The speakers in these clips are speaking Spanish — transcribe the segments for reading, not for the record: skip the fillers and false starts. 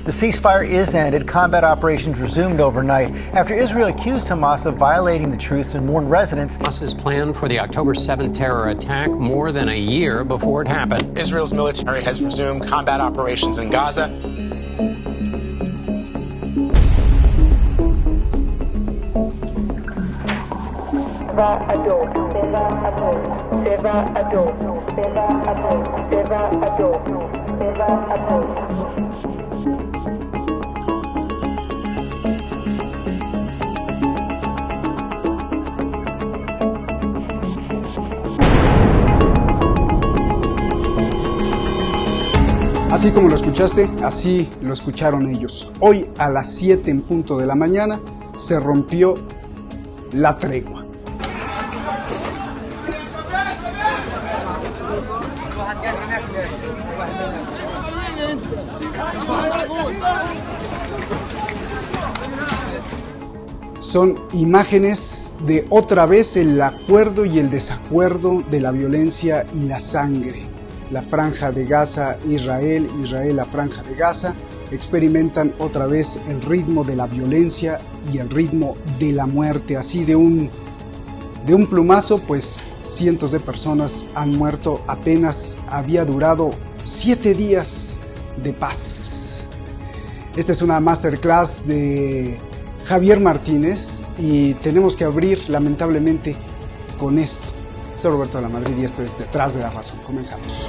The ceasefire is ended. Combat operations resumed overnight after Israel accused Hamas of violating the truce and warned residents. Hamas's plan for the October 7th terror attack more than a year before it happened. Israel's military has resumed combat operations in Gaza. Así como lo escuchaste, así lo escucharon ellos. Hoy a las 7 en punto de la mañana se rompió la tregua. Son imágenes de otra vez el acuerdo y el desacuerdo de la violencia y la sangre. La Franja de Gaza, Israel, la Franja de Gaza, experimentan otra vez el ritmo de la violencia y el ritmo de la muerte. Así de un plumazo, pues cientos de personas han muerto. Apenas había durado 7 días de paz. Esta es una masterclass de Javier Martínez y tenemos que abrir lamentablemente con esto. Soy Roberto de la Madrid y esto es Detrás de la Razón. Comenzamos.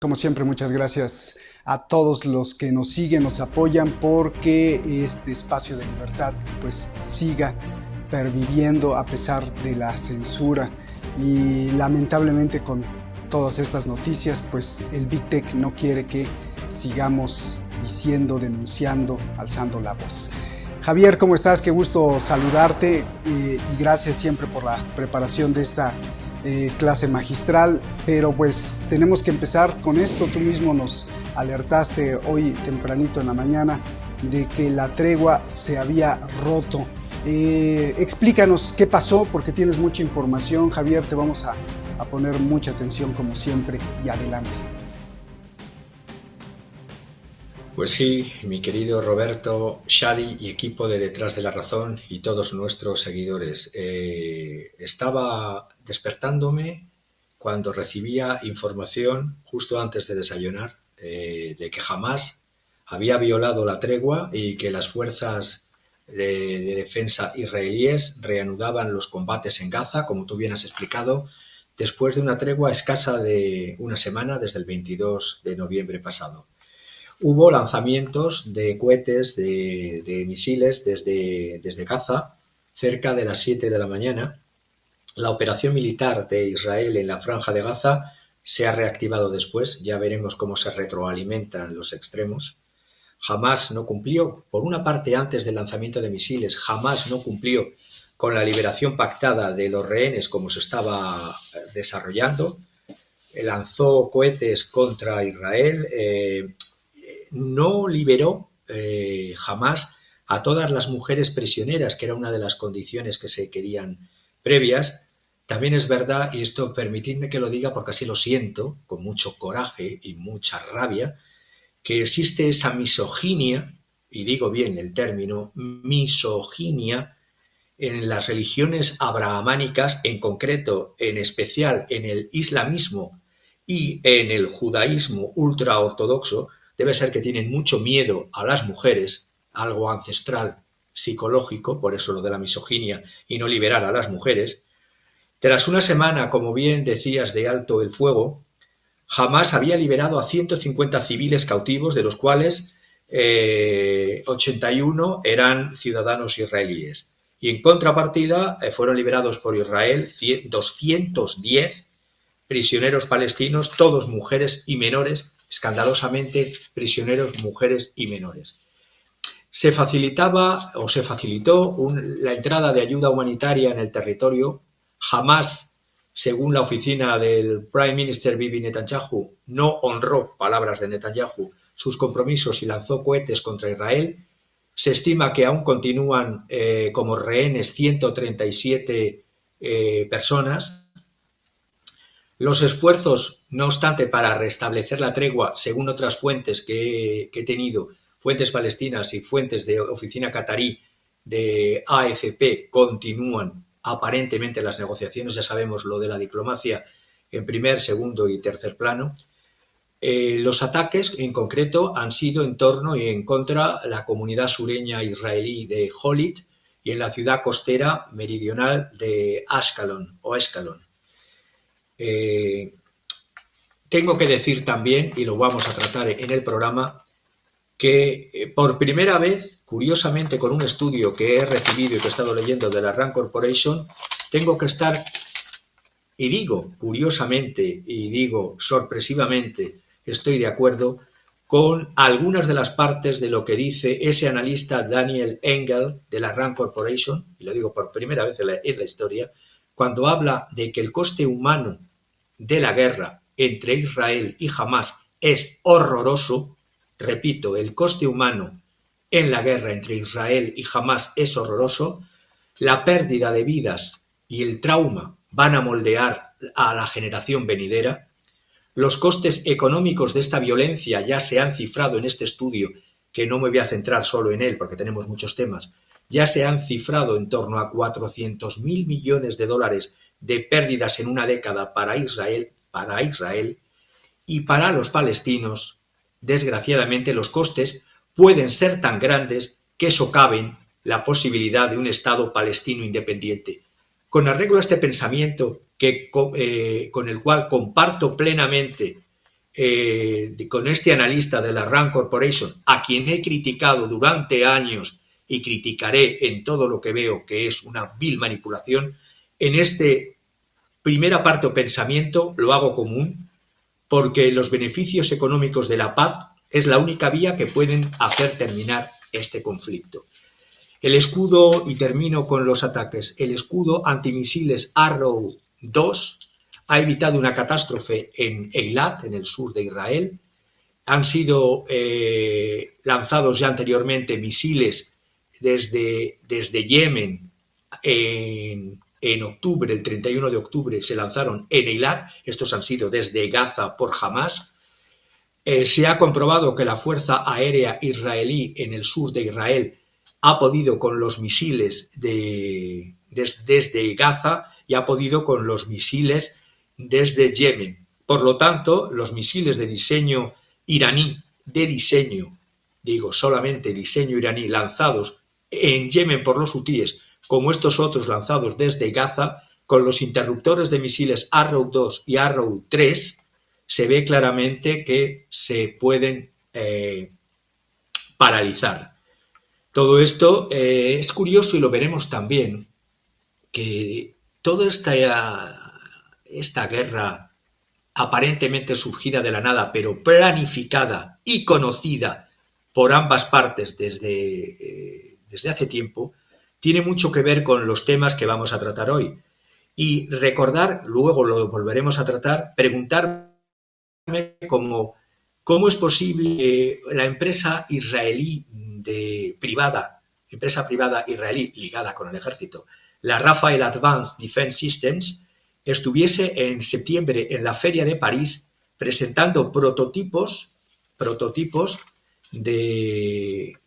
Como siempre, muchas gracias a todos los que nos siguen, nos apoyan, porque este espacio de libertad pues siga perviviendo a pesar de la censura. Y lamentablemente con todas estas noticias, pues el Big Tech no quiere que sigamos diciendo, denunciando, alzando la voz. Javier, ¿cómo estás? Qué gusto saludarte y gracias siempre por la preparación de esta clase magistral, pero pues tenemos que empezar con esto. Tú mismo nos alertaste hoy tempranito en la mañana de que la tregua se había roto. Explícanos qué pasó, porque tienes mucha información, Javier, te vamos a poner mucha atención como siempre y adelante. Pues sí, mi querido Roberto, Shadi y equipo de Detrás de la Razón y todos nuestros seguidores. Estaba despertándome cuando recibía información justo antes de desayunar de que Hamás había violado la tregua y que las fuerzas de defensa israelíes reanudaban los combates en Gaza, como tú bien has explicado, después de una tregua escasa de una semana desde el 22 de noviembre pasado. Hubo lanzamientos de cohetes, de misiles desde Gaza, cerca de las 7 de la mañana. La operación militar de Israel en la franja de Gaza se ha reactivado después, ya veremos cómo se retroalimentan los extremos. Hamás no cumplió, por una parte antes del lanzamiento de misiles, Hamás no cumplió con la liberación pactada de los rehenes como se estaba desarrollando. Lanzó cohetes contra Israel, no liberó Hamás a todas las mujeres prisioneras, que era una de las condiciones que se querían previas. También es verdad, y esto permitidme que lo diga porque así lo siento, con mucho coraje y mucha rabia, que existe esa misoginia, y digo bien el término, misoginia, en las religiones abrahamánicas, en concreto, en especial en el islamismo y en el judaísmo ultraortodoxo. Debe ser que tienen mucho miedo a las mujeres, algo ancestral, psicológico, por eso lo de la misoginia y no liberar a las mujeres. Tras una semana, como bien decías, de alto el fuego, Hamás había liberado a 150 civiles cautivos, de los cuales 81 eran ciudadanos israelíes. Y en contrapartida fueron liberados por Israel 210 prisioneros palestinos, todos mujeres y menores, escandalosamente prisioneros, mujeres y menores. Se facilitaba o se facilitó la entrada de ayuda humanitaria en el territorio. Hamás, según la oficina del Prime Minister Bibi Netanyahu, no honró, palabras de Netanyahu, sus compromisos y lanzó cohetes contra Israel. Se estima que aún continúan como rehenes 137 personas. Los esfuerzos, no obstante, para restablecer la tregua, según otras fuentes que he tenido, fuentes palestinas y fuentes de oficina catarí de AFP, continúan aparentemente las negociaciones. Ya sabemos lo de la diplomacia en primer, segundo y tercer plano. Los ataques en concreto han sido en torno y en contra la comunidad sureña israelí de Holit y en la ciudad costera meridional de Ashkelon. Tengo que decir también, y lo vamos a tratar en el programa, que por primera vez, curiosamente con un estudio que he recibido y que he estado leyendo de la Rand Corporation, tengo que estar, y digo curiosamente, y digo sorpresivamente, estoy de acuerdo con algunas de las partes de lo que dice ese analista Daniel Engel de la Rand Corporation, y lo digo por primera vez en la historia, cuando habla de que el coste humano de la guerra entre Israel y Hamás es horroroso. Repito, el coste humano en la guerra entre Israel y Hamás es horroroso. La pérdida de vidas y el trauma van a moldear a la generación venidera. Los costes económicos de esta violencia ya se han cifrado en este estudio, que no me voy a centrar solo en él porque tenemos muchos temas, ya se han cifrado en torno a 400.000 millones de dólares de pérdidas en una década para Israel, y para los palestinos, desgraciadamente, los costes pueden ser tan grandes que socaven la posibilidad de un Estado palestino independiente. Con arreglo a este pensamiento con el cual comparto plenamente con este analista de la Rand Corporation, a quien he criticado durante años y criticaré en todo lo que veo que es una vil manipulación, en este primera parte o pensamiento lo hago común, porque los beneficios económicos de la paz es la única vía que pueden hacer terminar este conflicto. El escudo, y termino con los ataques, el escudo antimisiles Arrow 2 ha evitado una catástrofe en Eilat, en el sur de Israel. Han sido lanzados ya anteriormente misiles desde Yemen en octubre, el 31 de octubre, se lanzaron en Eilat. Estos han sido desde Gaza por Hamas. Se ha comprobado que la Fuerza Aérea Israelí en el sur de Israel ha podido con los misiles desde Gaza y ha podido con los misiles desde Yemen. Por lo tanto, los misiles de diseño iraní, solamente diseño iraní, lanzados en Yemen por los hutíes, como estos otros lanzados desde Gaza, con los interruptores de misiles Arrow 2 y Arrow 3, se ve claramente que se pueden paralizar. Todo esto es curioso y lo veremos también, que toda esta guerra aparentemente surgida de la nada, pero planificada y conocida por ambas partes desde hace tiempo, tiene mucho que ver con los temas que vamos a tratar hoy. Y recordar, luego lo volveremos a tratar, preguntarme cómo es posible la empresa israelí empresa privada israelí ligada con el ejército, la Rafael Advanced Defense Systems, estuviese en septiembre en la Feria de París presentando prototipos de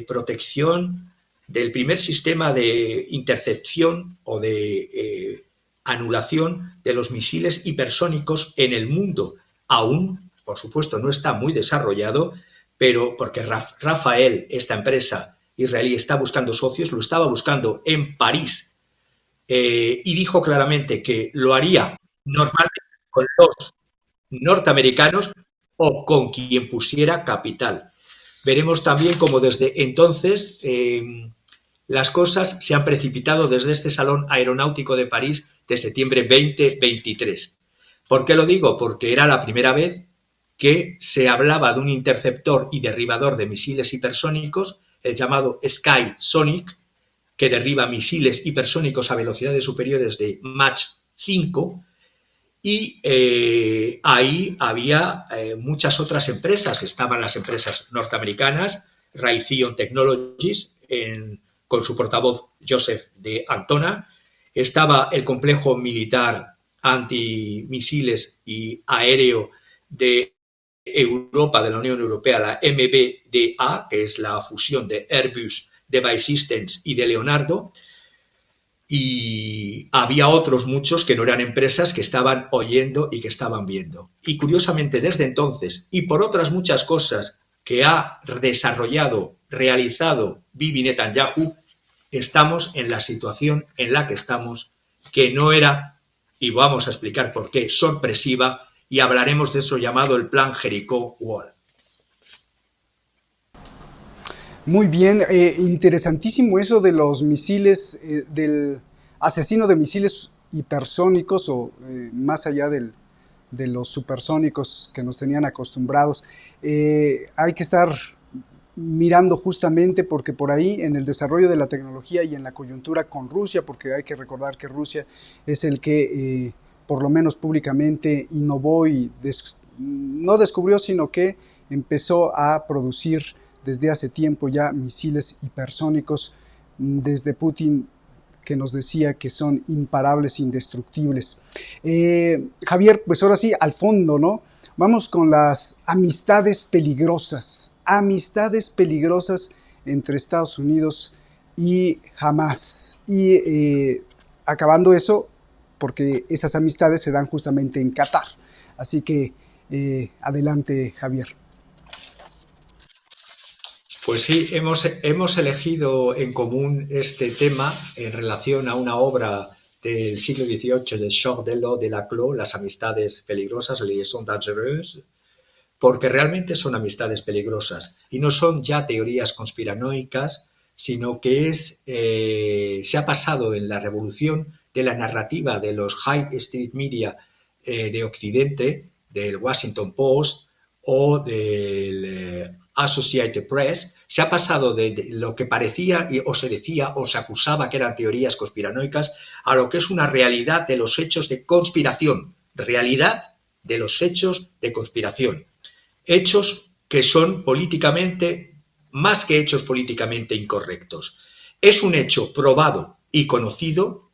protección del primer sistema de intercepción o de anulación de los misiles hipersónicos en el mundo. Aún, por supuesto, no está muy desarrollado, pero porque Rafael, esta empresa israelí, está buscando socios, lo estaba buscando en París, y dijo claramente que lo haría normalmente con los norteamericanos o con quien pusiera capital. Veremos también cómo desde entonces las cosas se han precipitado desde este Salón Aeronáutico de París de septiembre 2023. ¿Por qué lo digo? Porque era la primera vez que se hablaba de un interceptor y derribador de misiles hipersónicos, el llamado Sky Sonic, que derriba misiles hipersónicos a velocidades superiores de Mach 5, y ahí había muchas otras empresas. Estaban las empresas norteamericanas, Raytheon Technologies, con su portavoz Joseph de Antona, estaba el complejo militar antimisiles y aéreo de Europa, de la Unión Europea, la MBDA, que es la fusión de Airbus Device Systems y de Leonardo, y había otros muchos que no eran empresas que estaban oyendo y que estaban viendo. Y curiosamente desde entonces, y por otras muchas cosas que ha desarrollado, realizado Bibi Netanyahu, estamos en la situación en la que estamos, que no era, y vamos a explicar por qué, sorpresiva, y hablaremos de eso llamado el Plan Jericho Wall. Muy bien, interesantísimo eso de los misiles, del asesino de misiles hipersónicos o más allá de los supersónicos que nos tenían acostumbrados. Hay que estar mirando justamente porque por ahí en el desarrollo de la tecnología y en la coyuntura con Rusia, porque hay que recordar que Rusia es el que por lo menos públicamente innovó y no descubrió, sino que empezó a producir desde hace tiempo ya misiles hipersónicos, desde Putin, que nos decía que son imparables, indestructibles. Javier, pues ahora sí, al fondo, ¿no? Vamos con las amistades peligrosas entre Estados Unidos y Hamas. Y acabando eso, porque esas amistades se dan justamente en Qatar. Así que adelante, Javier. Pues sí, hemos elegido en común este tema en relación a una obra del siglo XVIII de Georges Delors de Laclos, Las amistades peligrosas, Les liaisons dangereuses, porque realmente son amistades peligrosas y no son ya teorías conspiranoicas, sino que se ha pasado en la revolución de la narrativa de los High Street Media de Occidente, del Washington Post o del Associated Press, se ha pasado de lo que parecía o se decía o se acusaba que eran teorías conspiranoicas a lo que es una realidad de los hechos de conspiración, realidad de los hechos de conspiración, hechos que son políticamente, más que hechos políticamente incorrectos. Es un hecho probado y conocido,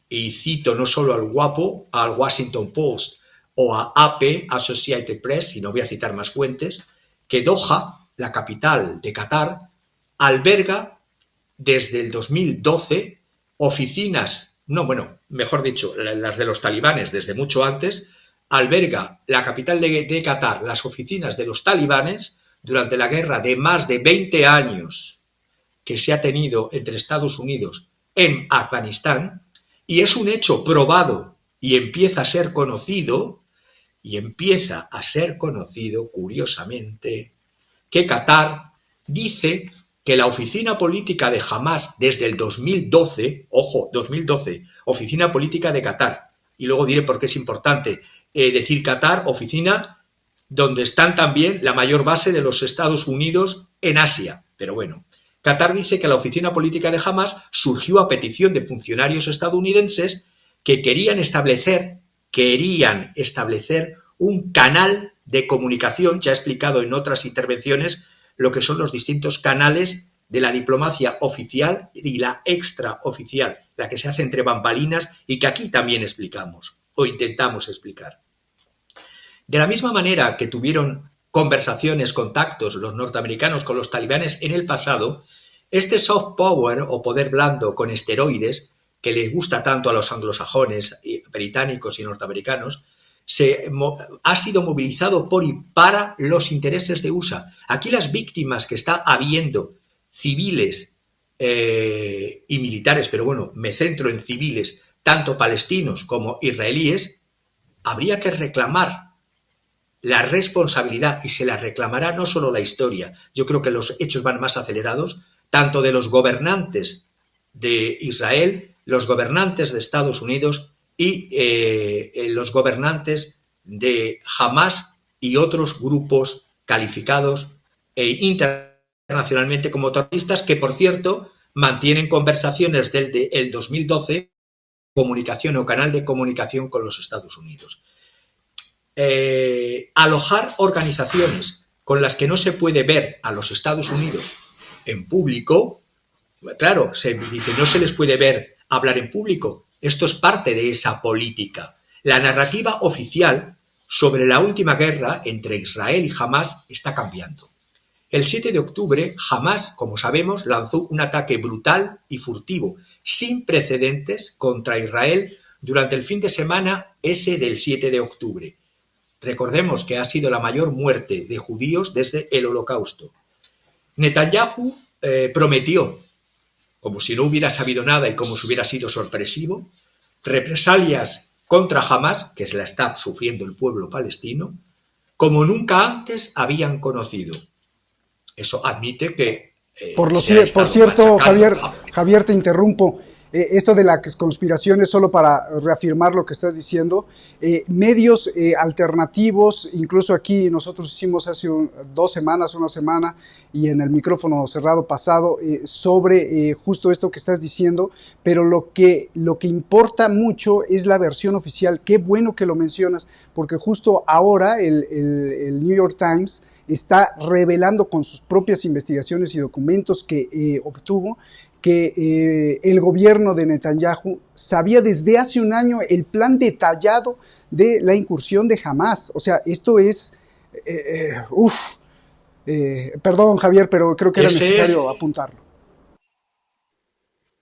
y cito no solo al guapo, al Washington Post o a AP, Associated Press, y no voy a citar más fuentes, que Doha, la capital de Qatar, alberga desde el 2012 oficinas, mejor dicho, las de los talibanes desde mucho antes, alberga la capital de Qatar, las oficinas de los talibanes durante la guerra de más de 20 años que se ha tenido entre Estados Unidos en Afganistán, y es un hecho probado y empieza a ser conocido, curiosamente, que Qatar dice que la oficina política de Hamás desde el 2012, ojo, 2012, oficina política de Qatar, y luego diré por qué es importante decir Qatar, oficina donde están también la mayor base de los Estados Unidos en Asia, pero bueno. Qatar dice que la oficina política de Hamás surgió a petición de funcionarios estadounidenses que querían establecer un canal de comunicación, ya he explicado en otras intervenciones lo que son los distintos canales de la diplomacia oficial y la extraoficial, la que se hace entre bambalinas y que aquí también explicamos o intentamos explicar. De la misma manera que tuvieron conversaciones, contactos los norteamericanos con los talibanes en el pasado, este soft power o poder blando con esteroides que les gusta tanto a los anglosajones, británicos y norteamericanos, ha sido movilizado por y para los intereses de USA. Aquí las víctimas que está habiendo, civiles y militares, pero bueno, me centro en civiles, tanto palestinos como israelíes, habría que reclamar la responsabilidad, y se la reclamará no solo la historia, yo creo que los hechos van más acelerados, tanto de los gobernantes de Israel, los gobernantes de Estados Unidos y los gobernantes de Hamás y otros grupos calificados internacionalmente como terroristas, que por cierto mantienen conversaciones desde el 2012, comunicación o canal de comunicación con los Estados Unidos. Alojar organizaciones con las que no se puede ver a los Estados Unidos en público, claro, se dice no se les puede ver hablar en público. Esto es parte de esa política. La narrativa oficial sobre la última guerra entre Israel y Hamás está cambiando. El 7 de octubre, Hamás, como sabemos, lanzó un ataque brutal y furtivo, sin precedentes, contra Israel durante el fin de semana ese del 7 de octubre. Recordemos que ha sido la mayor muerte de judíos desde el Holocausto. Netanyahu prometió, como si no hubiera sabido nada y como si hubiera sido sorpresivo, represalias contra Hamás, que se la está sufriendo el pueblo palestino, como nunca antes habían conocido. Eso admite que... Por cierto, Javier, te interrumpo. Esto de las conspiraciones, solo para reafirmar lo que estás diciendo, medios alternativos, incluso aquí nosotros hicimos hace 2 semanas, una semana, y en el micrófono cerrado pasado, sobre justo esto que estás diciendo, pero lo que importa mucho es la versión oficial. Qué bueno que lo mencionas, porque justo ahora el New York Times está revelando con sus propias investigaciones y documentos que obtuvo que el gobierno de Netanyahu sabía desde hace un año el plan detallado de la incursión de Hamás. O sea, esto es... perdón, Javier, pero creo que era necesario apuntarlo.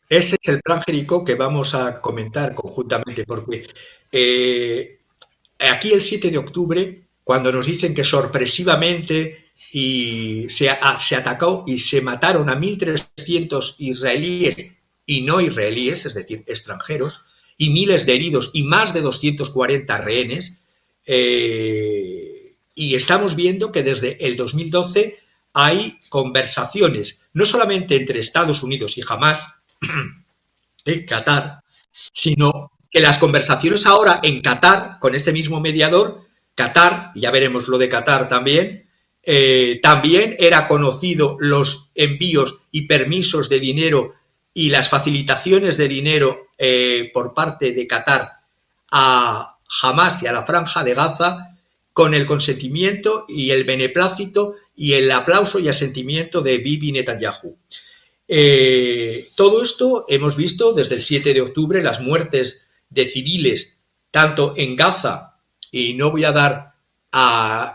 Ese es el plan Jericó que vamos a comentar conjuntamente, porque aquí el 7 de octubre, cuando nos dicen que sorpresivamente se atacó y se mataron a 1.300 israelíes y no israelíes, es decir, extranjeros, y miles de heridos y más de 240 rehenes, y estamos viendo que desde el 2012 hay conversaciones, no solamente entre Estados Unidos y Hamás, en Qatar, sino que las conversaciones ahora en Qatar, con este mismo mediador, Qatar, ya veremos lo de Qatar también, también era conocido los envíos y permisos de dinero y las facilitaciones de dinero por parte de Qatar a Hamás y a la Franja de Gaza con el consentimiento y el beneplácito y el aplauso y asentimiento de Bibi Netanyahu. Todo esto hemos visto desde el 7 de octubre, las muertes de civiles, tanto en Gaza, y no voy a dar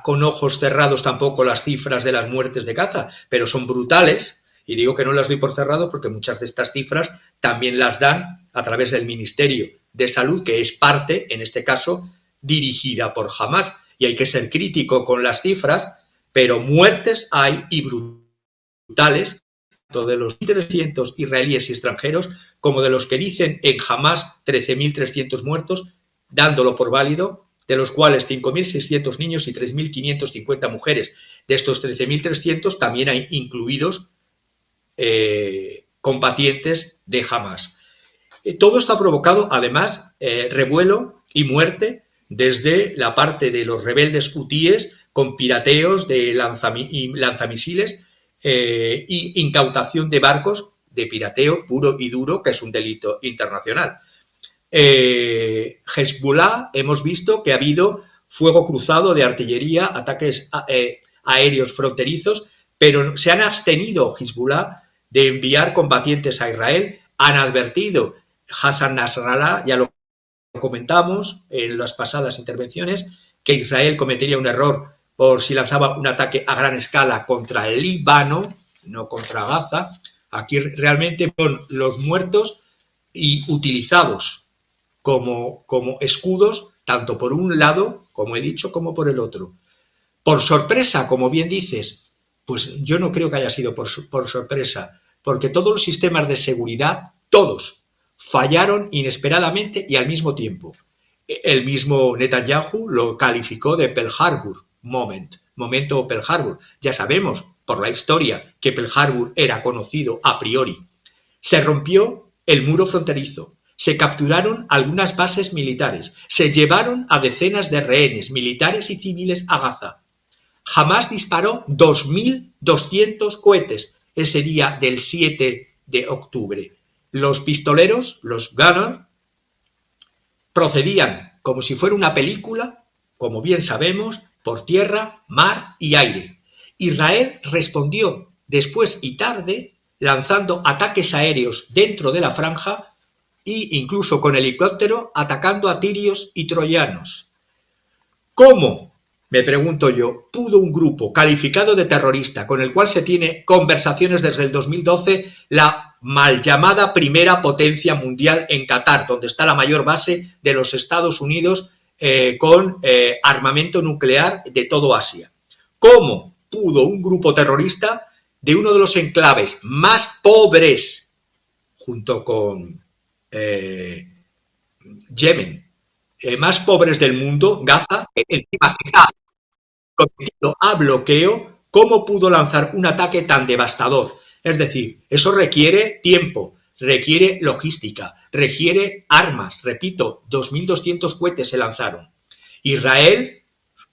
con ojos cerrados tampoco las cifras de las muertes de Gaza, pero son brutales, y digo que no las doy por cerrado porque muchas de estas cifras también las dan a través del Ministerio de Salud, que es parte, en este caso, dirigida por Hamás, y hay que ser crítico con las cifras, pero muertes hay y brutales, tanto de los 1.300 israelíes y extranjeros como de los que dicen en Hamás 13.300 muertos, dándolo por válido, de los cuales 5.600 niños y 3.550 mujeres. De estos 13.300 también hay incluidos combatientes de Hamás. Todo esto ha provocado, además, revuelo y muerte desde la parte de los rebeldes hutíes con pirateos de lanzamisiles y incautación de barcos de pirateo puro y duro, que es un delito internacional. Hezbollah, hemos visto que ha habido fuego cruzado de artillería, ataques aéreos fronterizos, pero se han abstenido Hezbollah de enviar combatientes a Israel. Han advertido Hassan Nasrallah, ya lo comentamos en las pasadas intervenciones, que Israel cometería un error por si lanzaba un ataque a gran escala contra el Líbano, no contra Gaza. Aquí realmente son los muertos y utilizados como escudos, tanto por un lado, como he dicho, como por el otro. Por sorpresa, como bien dices, pues yo no creo que haya sido por sorpresa, porque todos los sistemas de seguridad, todos, fallaron inesperadamente y al mismo tiempo. El mismo Netanyahu lo calificó de Pearl Harbor momento Pearl Harbor. Ya sabemos por la historia que Pearl Harbor era conocido a priori. Se rompió el muro fronterizo, se capturaron algunas bases militares, se llevaron a decenas de rehenes militares y civiles a Gaza. Hamás disparó 2.200 cohetes ese día del 7 de octubre. Los pistoleros, los gunners, procedían como si fuera una película, como bien sabemos, por tierra, mar y aire. Israel respondió después y tarde lanzando ataques aéreos dentro de la franja e incluso con helicóptero atacando a tirios y troyanos. ¿Cómo, me pregunto yo, pudo un grupo calificado de terrorista, con el cual se tiene conversaciones desde el 2012, la mal llamada primera potencia mundial en Qatar, donde está la mayor base de los Estados Unidos con armamento nuclear de todo Asia? ¿Cómo pudo un grupo terrorista de uno de los enclaves más pobres, junto con Yemen, más pobres del mundo, Gaza, encima está sometido a bloqueo, cómo pudo lanzar un ataque tan devastador? Es decir, eso requiere tiempo, requiere logística, requiere armas. Repito, 2.200 cohetes se lanzaron. Israel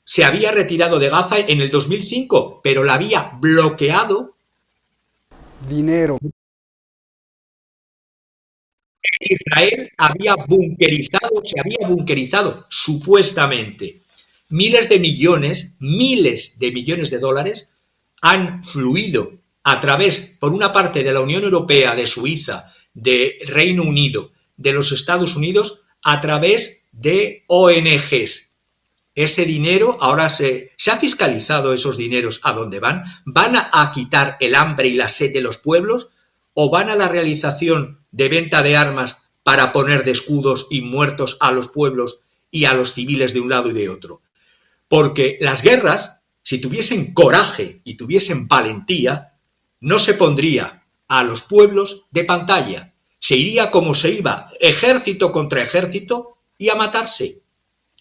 se había retirado de Gaza en el 2005, pero la había bloqueado. Dinero. Israel se había bunkerizado supuestamente. Miles de millones de dólares han fluido a través, por una parte, de la Unión Europea, de Suiza, de Reino Unido, de los Estados Unidos, a través de ONGs. Ese dinero, ahora se ha fiscalizado esos dineros a dónde van. ¿Van a quitar el hambre y la sed de los pueblos? ¿O van a la realización de venta de armas para poner de escudos y muertos a los pueblos y a los civiles de un lado y de otro? Porque las guerras, si tuviesen coraje y tuviesen valentía, no se pondría a los pueblos de pantalla. Se iría como se iba, ejército contra ejército, y a matarse.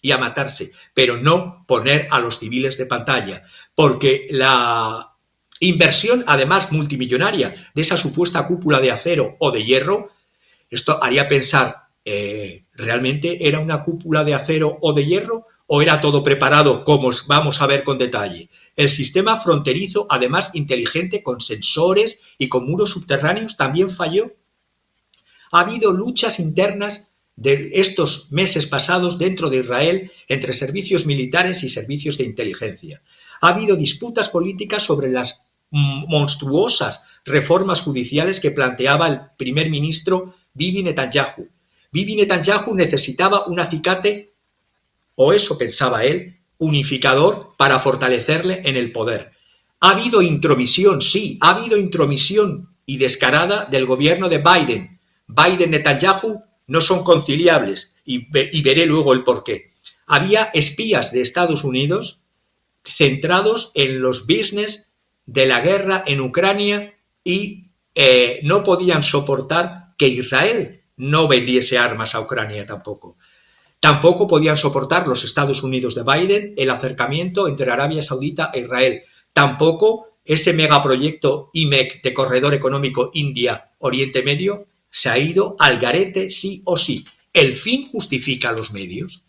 y a matarse, pero no poner a los civiles de pantalla, porque la inversión, además multimillonaria, de esa supuesta cúpula de acero o de hierro, esto haría pensar, ¿realmente era una cúpula de acero o de hierro o era todo preparado, como vamos a ver con detalle? El sistema fronterizo, además inteligente, con sensores y con muros subterráneos, también falló. Ha habido luchas internas de estos meses pasados dentro de Israel entre servicios militares y servicios de inteligencia. Ha habido disputas políticas sobre las monstruosas reformas judiciales que planteaba el primer ministro Bibi Netanyahu. Bibi Netanyahu necesitaba un acicate, o eso pensaba él, unificador para fortalecerle en el poder. Ha habido intromisión, sí, ha habido intromisión y descarada del gobierno de Biden. Biden-Netanyahu no son conciliables y veré luego el porqué. Había espías de Estados Unidos centrados en los business de la guerra en Ucrania y no podían soportar que Israel no vendiese armas a Ucrania tampoco. Tampoco podían soportar los Estados Unidos de Biden el acercamiento entre Arabia Saudita e Israel. Tampoco ese megaproyecto IMEC de Corredor Económico India-Oriente Medio se ha ido al garete sí o sí. El fin justifica los medios.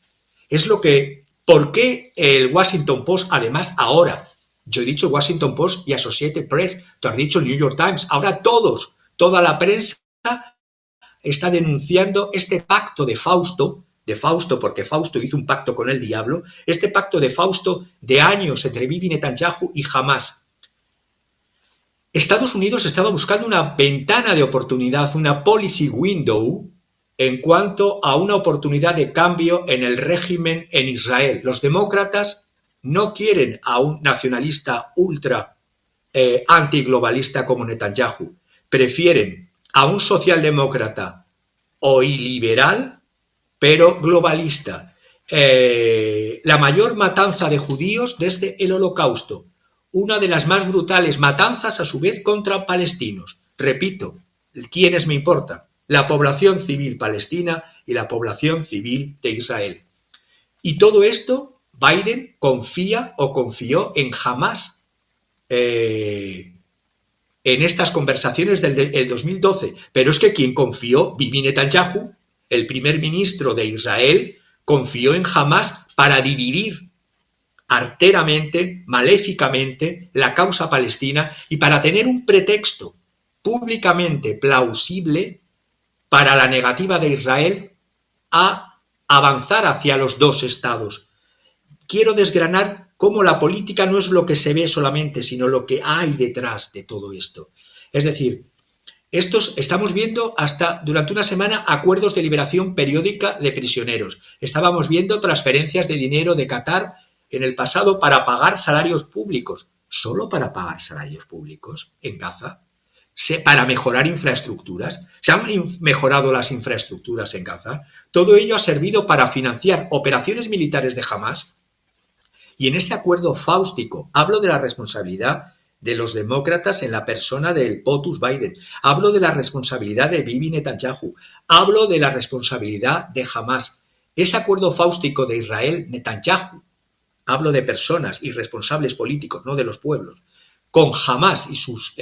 Es lo que... ¿Por qué el Washington Post, además, ahora? Yo he dicho Washington Post y Associated Press, tú has dicho el New York Times, ahora toda la prensa está denunciando este pacto de Fausto, porque Fausto hizo un pacto con el diablo, este pacto de Fausto de años entre Bibi Netanyahu y Hamás. Estados Unidos estaba buscando una ventana de oportunidad, una policy window, en cuanto a una oportunidad de cambio en el régimen en Israel. Los demócratas no quieren a un nacionalista ultra antiglobalista como Netanyahu. Prefieren a un socialdemócrata o iliberal, pero globalista. La mayor matanza de judíos desde el Holocausto. Una de las más brutales matanzas a su vez contra palestinos. Repito, ¿quiénes me importan? La población civil palestina y la población civil de Israel. Y todo esto Biden confía o confió en Hamás en estas conversaciones del 2012. Pero es que quien confió, Bibi Netanyahu, el primer ministro de Israel, confió en Hamás para dividir arteramente, maléficamente, la causa palestina y para tener un pretexto públicamente plausible para la negativa de Israel a avanzar hacia los dos estados. Quiero desgranar cómo la política no es lo que se ve solamente, sino lo que hay detrás de todo esto. Es decir, estamos viendo hasta durante una semana acuerdos de liberación periódica de prisioneros. Estábamos viendo transferencias de dinero de Qatar en el pasado para pagar salarios públicos. ¿Solo para pagar salarios públicos en Gaza? Para mejorar infraestructuras. ¿Se han mejorado las infraestructuras en Gaza? Todo ello ha servido para financiar operaciones militares de Hamás. Y en ese acuerdo fáustico hablo de la responsabilidad de los demócratas en la persona del POTUS Biden. Hablo de la responsabilidad de Bibi Netanyahu. Hablo de la responsabilidad de Hamás. Ese acuerdo fáustico de Israel-Netanyahu. Hablo de personas y responsables políticos, no de los pueblos. Con Hamás y sus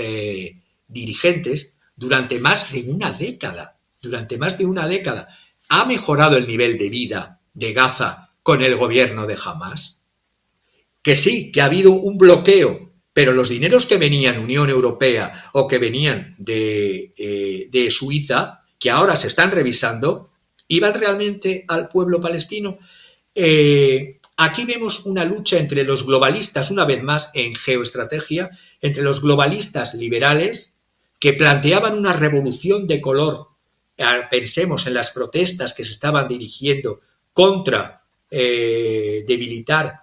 dirigentes durante más de una década. ¿Ha mejorado el nivel de vida de Gaza con el gobierno de Hamás? Que sí, que ha habido un bloqueo, pero los dineros que venían Unión Europea o que venían de Suiza, que ahora se están revisando, ¿iban realmente al pueblo palestino? Aquí vemos una lucha entre los globalistas, una vez más en geoestrategia, entre los globalistas liberales que planteaban una revolución de color. Pensemos en las protestas que se estaban dirigiendo contra debilitar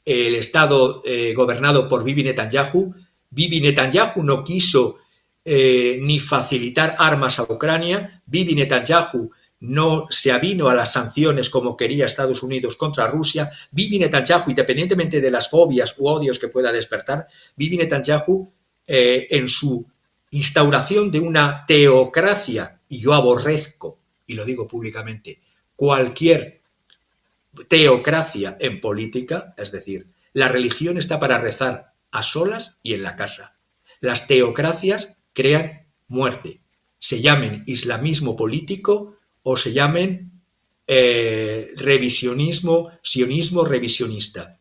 el Estado gobernado por Bibi Netanyahu. Bibi Netanyahu no quiso ni facilitar armas a Ucrania. Bibi Netanyahu no se avino a las sanciones como quería Estados Unidos contra Rusia. Bibi Netanyahu, independientemente de las fobias u odios que pueda despertar, Bibi Netanyahu en su instauración de una teocracia, y yo aborrezco, y lo digo públicamente, cualquier teocracia en política, es decir, la religión está para rezar a solas y en la casa. Las teocracias crean muerte, se llamen islamismo político o se llamen sionismo revisionista.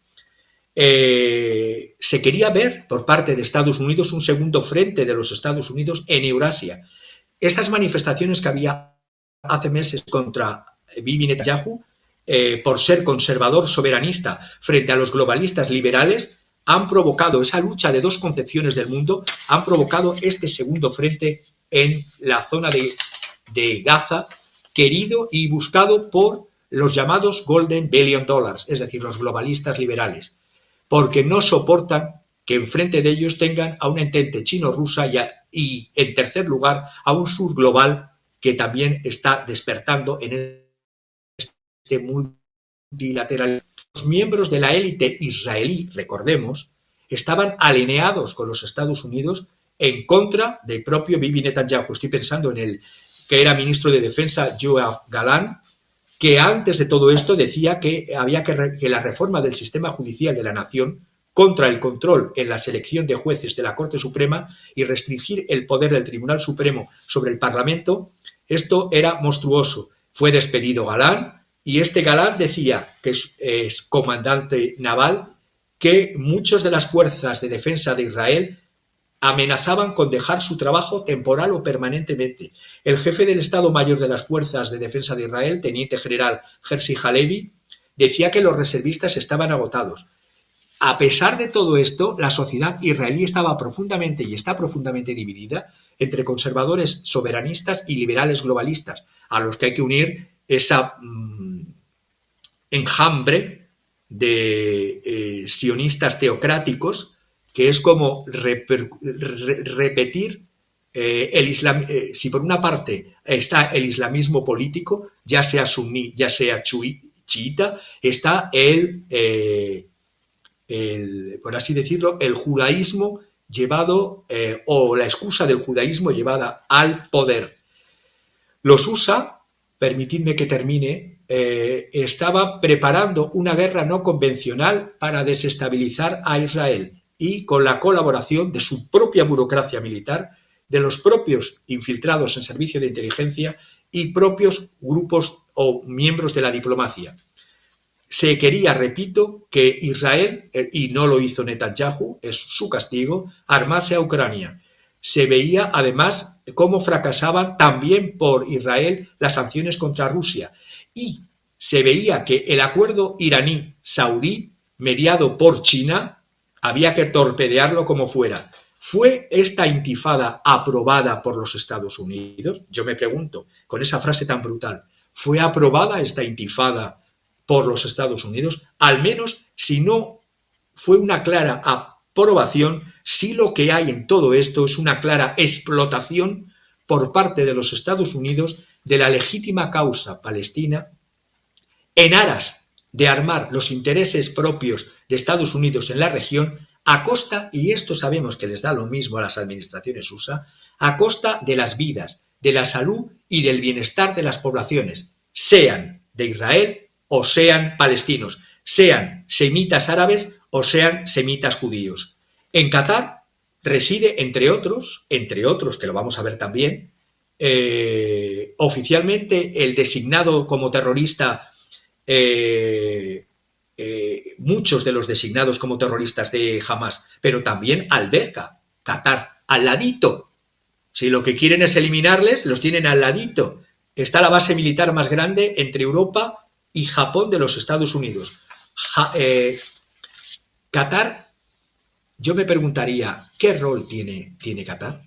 Se quería ver por parte de Estados Unidos un segundo frente de los Estados Unidos en Eurasia. Esas manifestaciones que había hace meses contra Bibi Netanyahu, por ser conservador soberanista frente a los globalistas liberales, han provocado esa lucha de dos concepciones del mundo, han provocado este segundo frente en la zona de Gaza, querido y buscado por los llamados Golden Billion Dollars, es decir, los globalistas liberales, porque no soportan que enfrente de ellos tengan a una entente chino-rusa y, en tercer lugar, a un sur global que también está despertando en este multilateralismo. Los miembros de la élite israelí, recordemos, estaban alineados con los Estados Unidos en contra del propio Bibi Netanyahu. Estoy pensando en el que era ministro de Defensa, Yoav Galán, que antes de todo esto decía que había que la reforma del sistema judicial de la nación contra el control en la selección de jueces de la Corte Suprema y restringir el poder del Tribunal Supremo sobre el Parlamento, esto era monstruoso. Fue despedido Galán y este Galán decía, que es comandante naval, que muchas de las fuerzas de defensa de Israel amenazaban con dejar su trabajo temporal o permanentemente. El jefe del Estado Mayor de las Fuerzas de Defensa de Israel, teniente general Herzi Halevi, decía que los reservistas estaban agotados. A pesar de todo esto, la sociedad israelí estaba profundamente y está profundamente dividida entre conservadores soberanistas y liberales globalistas, a los que hay que unir esa enjambre de sionistas teocráticos, que es como repetir el islam. Si por una parte está el islamismo político, ya sea suní, ya sea chiita, está por así decirlo, el judaísmo llevado, o la excusa del judaísmo llevada al poder. Los USA, permitidme que termine, estaba preparando una guerra no convencional para desestabilizar a Israel y con la colaboración de su propia burocracia militar, de los propios infiltrados en servicio de inteligencia y propios grupos o miembros de la diplomacia. Se quería, repito, que Israel, y no lo hizo Netanyahu, es su castigo, armase a Ucrania. Se veía además cómo fracasaban también por Israel las sanciones contra Rusia y se veía que el acuerdo iraní-saudí mediado por China había que torpedearlo como fuera. ¿Fue esta intifada aprobada por los Estados Unidos? Yo me pregunto, con esa frase tan brutal, ¿fue aprobada esta intifada por los Estados Unidos? Al menos, si no fue una clara aprobación, sí lo que hay en todo esto es una clara explotación por parte de los Estados Unidos de la legítima causa palestina en aras de armar los intereses propios de Estados Unidos en la región a costa, y esto sabemos que les da lo mismo a las administraciones USA, a costa de las vidas, de la salud y del bienestar de las poblaciones, sean de Israel o sean palestinos, sean semitas árabes o sean semitas judíos. En Qatar reside, entre otros, que lo vamos a ver también, oficialmente el designado como terrorista, muchos de los designados como terroristas de Hamas, pero también alberga Qatar, al ladito. Si lo que quieren es eliminarles, los tienen al ladito. Está la base militar más grande entre Europa y Japón de los Estados Unidos. Qatar, yo me preguntaría, ¿qué rol tiene Qatar?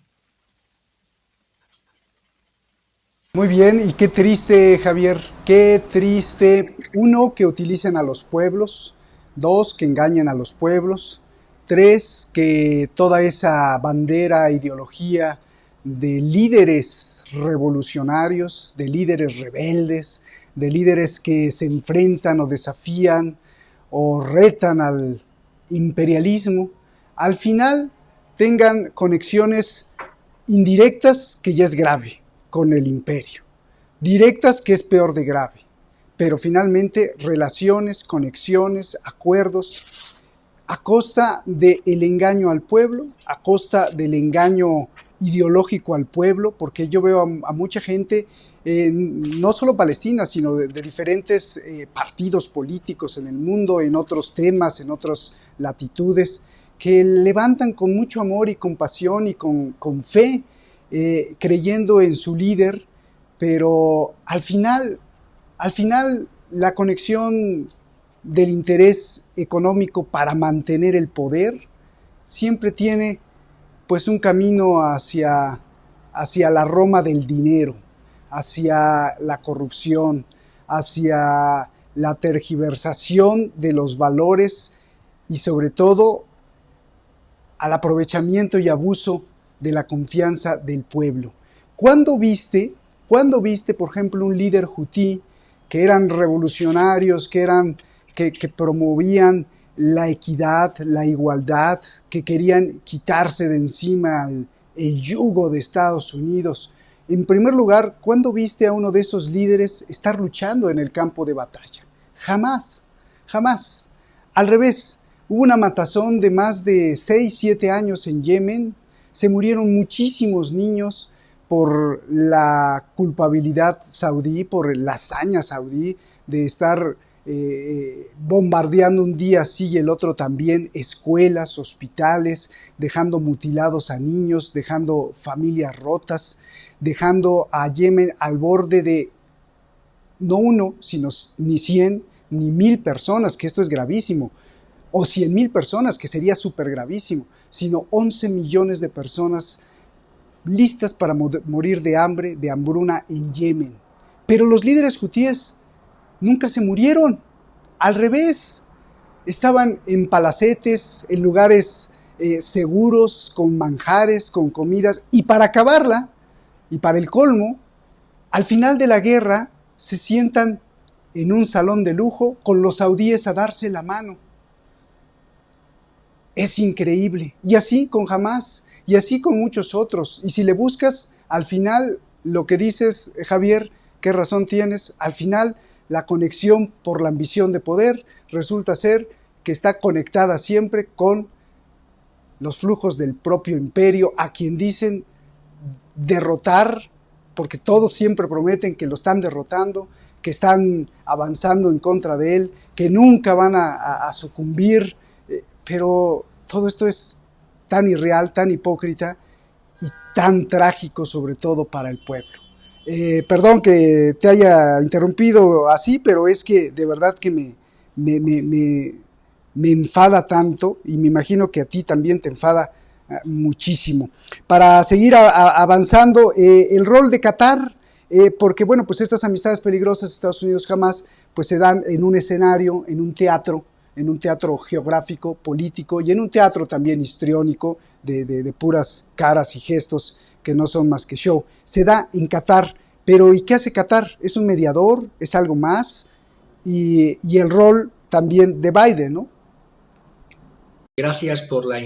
Muy bien, y qué triste, Javier, qué triste. Uno, que utilicen a los pueblos. Dos, que engañen a los pueblos. Tres, que toda esa bandera, ideología de líderes revolucionarios, de líderes rebeldes, de líderes que se enfrentan o desafían o retan al imperialismo, al final tengan conexiones indirectas, que ya es grave, con el imperio, directas, que es peor de grave, pero finalmente relaciones, conexiones, acuerdos, a costa del engaño al pueblo, a costa del engaño ideológico al pueblo, porque yo veo a mucha gente, no solo Palestina, sino de diferentes partidos políticos en el mundo, en otros temas, en otras latitudes, que levantan con mucho amor y compasión y con fe, creyendo en su líder, pero al final la conexión del interés económico para mantener el poder siempre tiene pues un camino hacia la Roma del dinero, hacia la corrupción, hacia la tergiversación de los valores y sobre todo al aprovechamiento y abuso de la confianza del pueblo. ¿Cuándo viste, por ejemplo, un líder hutí que eran revolucionarios, que promovían la equidad, la igualdad, que querían quitarse de encima el yugo de Estados Unidos? En primer lugar, ¿cuándo viste a uno de esos líderes estar luchando en el campo de batalla? Jamás, jamás. Al revés, hubo una matazón de más de 6, 7 años en Yemen, se murieron muchísimos niños por la culpabilidad saudí, por la hazaña saudí de estar bombardeando un día sí y el otro también escuelas, hospitales, dejando mutilados a niños, dejando familias rotas, dejando a Yemen al borde de no uno, sino ni 100, ni 1000 personas, que esto es gravísimo, o 100,000 personas, que sería súper gravísimo, sino 11 millones de personas listas para morir de hambre, de hambruna en Yemen. Pero los líderes hutíes nunca se murieron, al revés, estaban en palacetes, en lugares seguros, con manjares, con comidas, y para acabarla, y para el colmo, al final de la guerra se sientan en un salón de lujo con los saudíes a darse la mano. Es increíble. Y así con Hamás, y así con muchos otros. Y si le buscas, al final, lo que dices, Javier, qué razón tienes, al final la conexión por la ambición de poder resulta ser que está conectada siempre con los flujos del propio imperio, a quien dicen derrotar, porque todos siempre prometen que lo están derrotando, que están avanzando en contra de él, que nunca van a sucumbir, pero todo esto es tan irreal, tan hipócrita y tan trágico sobre todo para el pueblo. Perdón que te haya interrumpido así, pero es que de verdad que me enfada tanto, y me imagino que a ti también te enfada muchísimo. Para seguir avanzando, el rol de Qatar, porque bueno, pues estas amistades peligrosas de Estados Unidos jamás pues se dan en un escenario, en un teatro geográfico, político, y en un teatro también histriónico de puras caras y gestos que no son más que show. Se da en Qatar, pero ¿y qué hace Qatar? ¿Es un mediador? ¿Es algo más? Y el rol también de Biden, ¿no? Gracias por la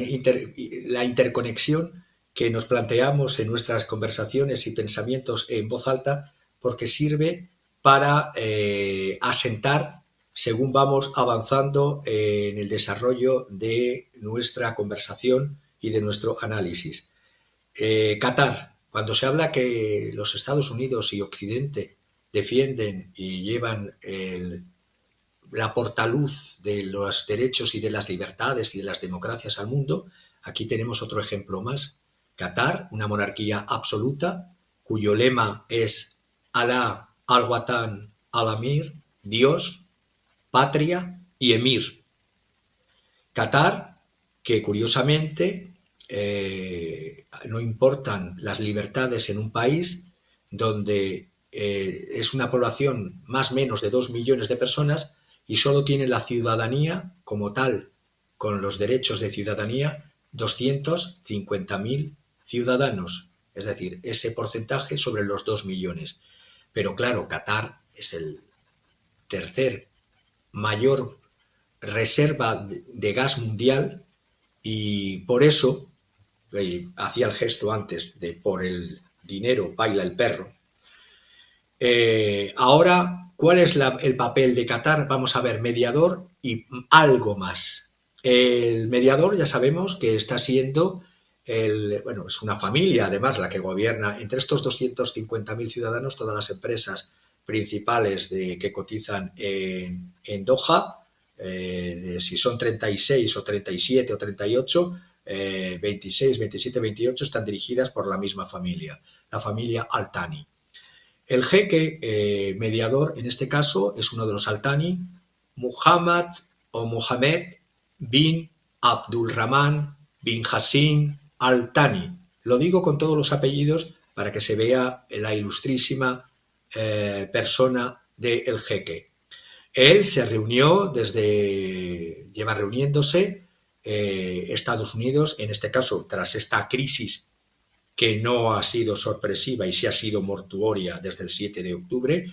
interconexión que nos planteamos en nuestras conversaciones y pensamientos en voz alta, porque sirve para asentar según vamos avanzando en el desarrollo de nuestra conversación y de nuestro análisis. Qatar, cuando se habla que los Estados Unidos y Occidente defienden y llevan la portaluz de los derechos y de las libertades y de las democracias al mundo, aquí tenemos otro ejemplo más. Qatar, una monarquía absoluta, cuyo lema es Alá al-Watan al-Amir, Dios, patria y emir. Qatar, que curiosamente no importan las libertades en un país donde es una población más o menos de 2 millones de personas y solo tiene la ciudadanía como tal, con los derechos de ciudadanía, 250.000 ciudadanos, es decir, ese porcentaje sobre los 2 millones. Pero claro, Qatar es el tercer mayor reserva de gas mundial y por eso, hacía el gesto antes de por el dinero baila el perro, ahora ¿Cuál es el papel de Qatar? Vamos a ver, mediador y algo más. El mediador ya sabemos que está siendo, es una familia además la que gobierna entre estos 250.000 ciudadanos todas las empresas principales que cotizan en Doha, si son 36 o 37 o 38, 26, 27, 28 están dirigidas por la misma familia, la familia Al Thani. El jeque mediador en este caso es uno de los Al Thani, Mohammed bin Abdulrahman bin Hassin Al Thani. Lo digo con todos los apellidos para que se vea la ilustrísima persona del jeque. Él se reunió lleva reuniéndose Estados Unidos, en este caso tras esta crisis que no ha sido sorpresiva y sí ha sido mortuoria desde el 7 de octubre.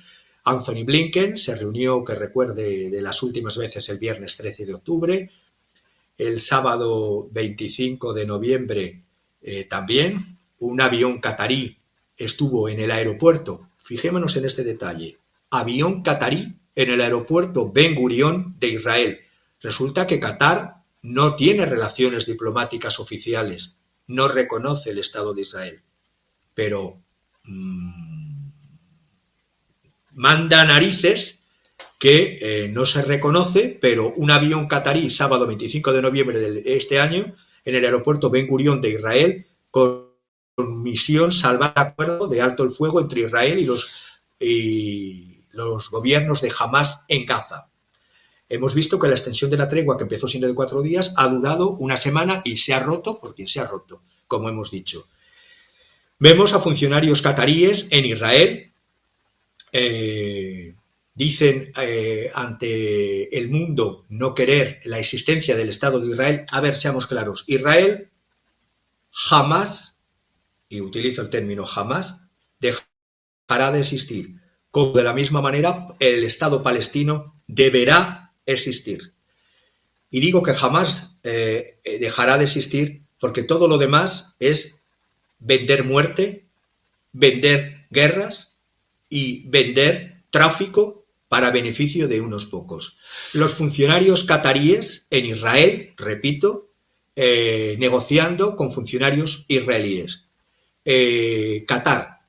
Anthony Blinken se reunió, que recuerde, de las últimas veces el viernes 13 de octubre. El sábado 25 de noviembre también un avión catarí estuvo en el aeropuerto. Fijémonos en este detalle. Avión catarí en el aeropuerto Ben Gurion de Israel. Resulta que Qatar no tiene relaciones diplomáticas oficiales, no reconoce el Estado de Israel, pero manda narices que no se reconoce, pero un avión catarí sábado 25 de noviembre de este año en el aeropuerto Ben Gurion de Israel con misión salvar acuerdo de alto el fuego entre Israel y los gobiernos de Hamas en Gaza. Hemos visto que la extensión de la tregua, que empezó siendo de 4 días, ha durado una semana y se ha roto por quien se ha roto, como hemos dicho. Vemos a funcionarios cataríes en Israel, dicen ante el mundo no querer la existencia del Estado de Israel. A ver, seamos claros, Israel jamás, y utilizo el término jamás, dejará de existir. Como de la misma manera el Estado palestino deberá existir. Y digo que jamás dejará de existir porque todo lo demás es vender muerte, vender guerras y vender tráfico para beneficio de unos pocos. Los funcionarios cataríes en Israel, repito, negociando con funcionarios israelíes. Qatar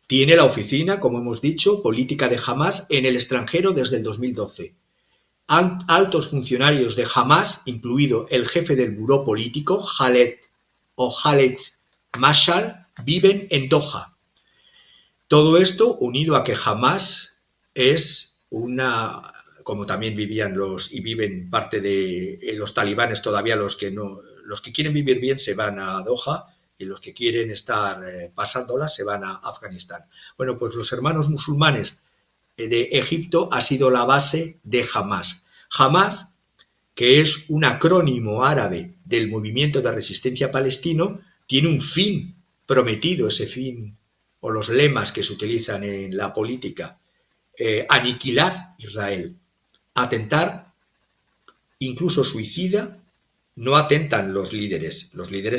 tiene la oficina, como hemos dicho, política de Hamas en el extranjero desde el 2012. Altos funcionarios de Hamas, incluido el jefe del buró político, Khaled Mashal, viven en Doha. Todo esto unido a que Hamas es como también vivían y viven parte de los talibanes todavía, los que quieren vivir bien se van a Doha y los que quieren estar pasándola se van a Afganistán. Bueno, pues los hermanos musulmanes de Egipto ha sido la base de Hamas. Hamas, que es un acrónimo árabe del movimiento de resistencia palestino, tiene un fin prometido, ese fin, o los lemas que se utilizan en la política: aniquilar Israel, atentar, incluso suicida. No atentan los líderes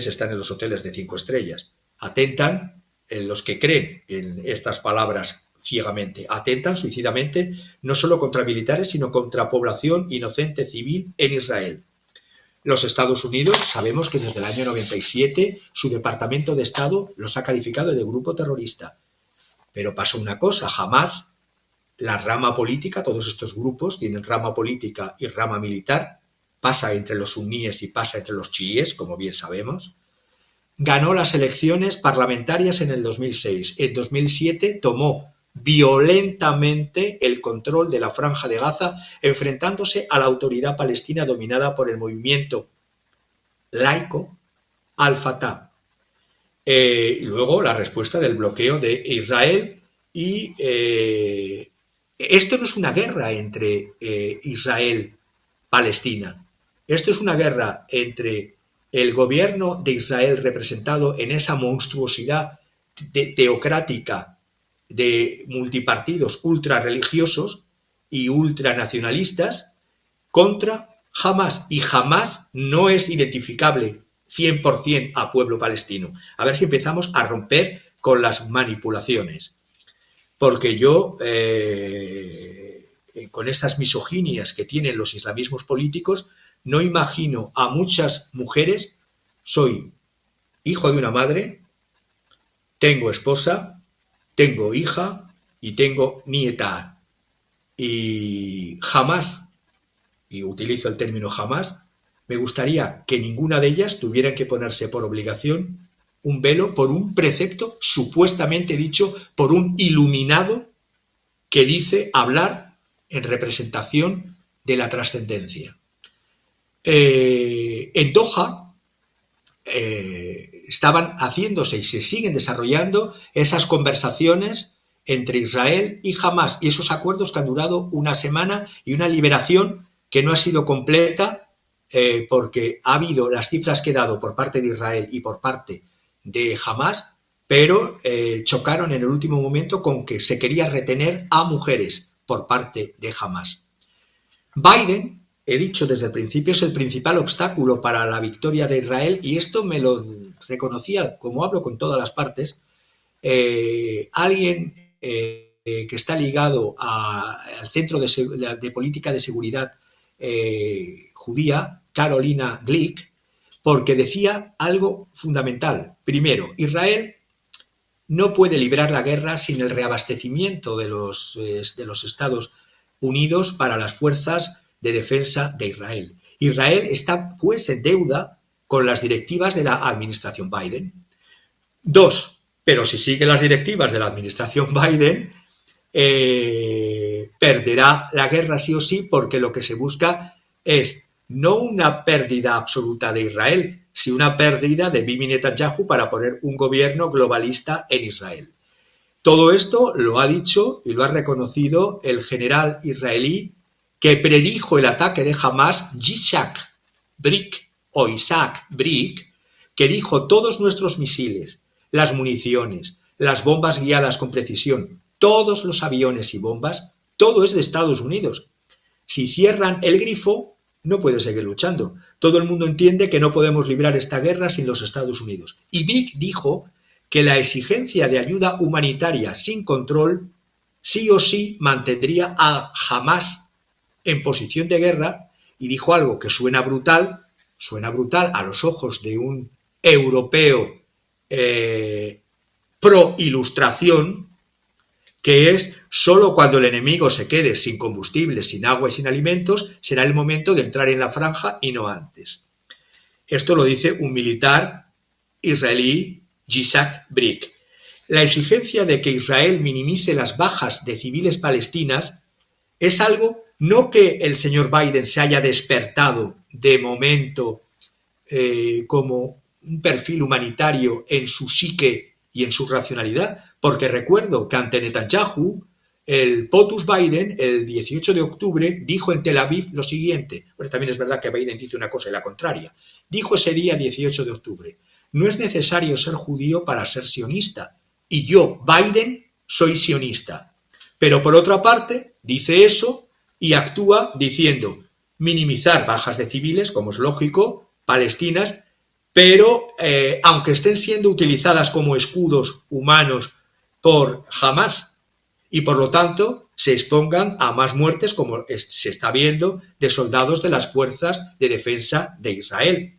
están en los hoteles de 5 estrellas, atentan los que creen en estas palabras ciegamente, atentan suicidamente no solo contra militares, sino contra población inocente civil en Israel. Los Estados Unidos, sabemos que desde el año 97 su Departamento de Estado los ha calificado de grupo terrorista. Pero pasa una cosa, jamás la rama política, todos estos grupos tienen rama política y rama militar, pasa entre los suníes y pasa entre los chiíes, como bien sabemos. Ganó las elecciones parlamentarias en el 2006. En 2007 tomó violentamente el control de la Franja de Gaza, enfrentándose a la autoridad palestina dominada por el movimiento laico Al-Fatah. Luego la respuesta del bloqueo de Israel y esto no es una guerra entre Israel y Palestina. Esto es una guerra entre el gobierno de Israel representado en esa monstruosidad teocrática de multipartidos ultrarreligiosos y ultranacionalistas contra Hamas. Y Hamas no es identificable 100% a pueblo palestino. A ver si empezamos a romper con las manipulaciones. porque yo, con estas misoginias que tienen los islamismos políticos, no imagino a muchas mujeres. Soy hijo de una madre, tengo esposa, tengo hija y tengo nieta. Y jamás, y utilizo el término jamás, me gustaría que ninguna de ellas tuviera que ponerse por obligación un velo por un precepto supuestamente dicho por un iluminado que dice hablar en representación de la trascendencia. En Doha estaban haciéndose y se siguen desarrollando esas conversaciones entre Israel y Hamás, y esos acuerdos que han durado una semana y una liberación que no ha sido completa, porque ha habido las cifras que he dado por parte de Israel y por parte de Hamás, pero chocaron en el último momento con que se quería retener a mujeres por parte de Hamás. Biden, he dicho desde el principio, es el principal obstáculo para la victoria de Israel, y esto me lo reconocía, como hablo con todas las partes, alguien que está ligado al Centro de Política de Seguridad judía, Carolina Glick, porque decía algo fundamental. Primero, Israel no puede librar la guerra sin el reabastecimiento de los Estados Unidos para las fuerzas de defensa de Israel. Israel está pues en deuda con las directivas de la administración Biden. Dos, pero si sigue las directivas de la administración Biden, perderá la guerra sí o sí, porque lo que se busca es no una pérdida absoluta de Israel, sino una pérdida de Bibi Netanyahu para poner un gobierno globalista en Israel. Todo esto lo ha dicho y lo ha reconocido el general israelí que predijo el ataque de Hamás, Yitzhak Brik, o Isaac Brik, que dijo: todos nuestros misiles, las municiones, las bombas guiadas con precisión, todos los aviones y bombas, todo es de Estados Unidos. Si cierran el grifo, no puede seguir luchando. Todo el mundo entiende que no podemos librar esta guerra sin los Estados Unidos. Y Brik dijo que la exigencia de ayuda humanitaria sin control sí o sí mantendría a Hamás en posición de guerra, y dijo algo que suena brutal a los ojos de un europeo pro ilustración, que es: solo cuando el enemigo se quede sin combustible, sin agua y sin alimentos, será el momento de entrar en la franja y no antes. Esto lo dice un militar israelí, Yitzhak Brik. La exigencia de que Israel minimice las bajas de civiles palestinas es algo, no que el señor Biden se haya despertado de momento como un perfil humanitario en su psique y en su racionalidad, porque recuerdo que ante Netanyahu, el POTUS Biden, el 18 de octubre, dijo en Tel Aviv lo siguiente. Bueno, también es verdad que Biden dice una cosa y la contraria. Dijo ese día, 18 de octubre: no es necesario ser judío para ser sionista, y yo, Biden, soy sionista. Pero por otra parte, dice eso y actúa diciendo: minimizar bajas de civiles, como es lógico, palestinas, pero aunque estén siendo utilizadas como escudos humanos por Hamás, y por lo tanto se expongan a más muertes, como se está viendo, de soldados de las fuerzas de defensa de Israel.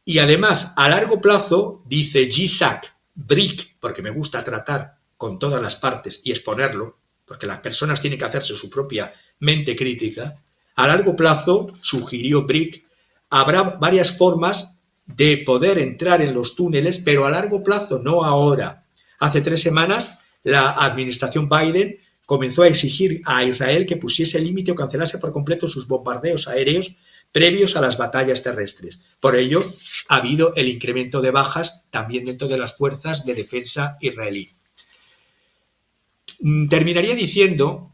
Y además, a largo plazo, dice Yitzhak Brik, porque me gusta tratar con todas las partes y exponerlo, porque las personas tienen que hacerse su propia mente crítica, a largo plazo, sugirió Brik, habrá varias formas de poder entrar en los túneles, pero a largo plazo, no ahora. Hace 3 semanas, la administración Biden comenzó a exigir a Israel que pusiese límite o cancelase por completo sus bombardeos aéreos previos a las batallas terrestres. Por ello, ha habido el incremento de bajas también dentro de las fuerzas de defensa israelí. Terminaría diciendo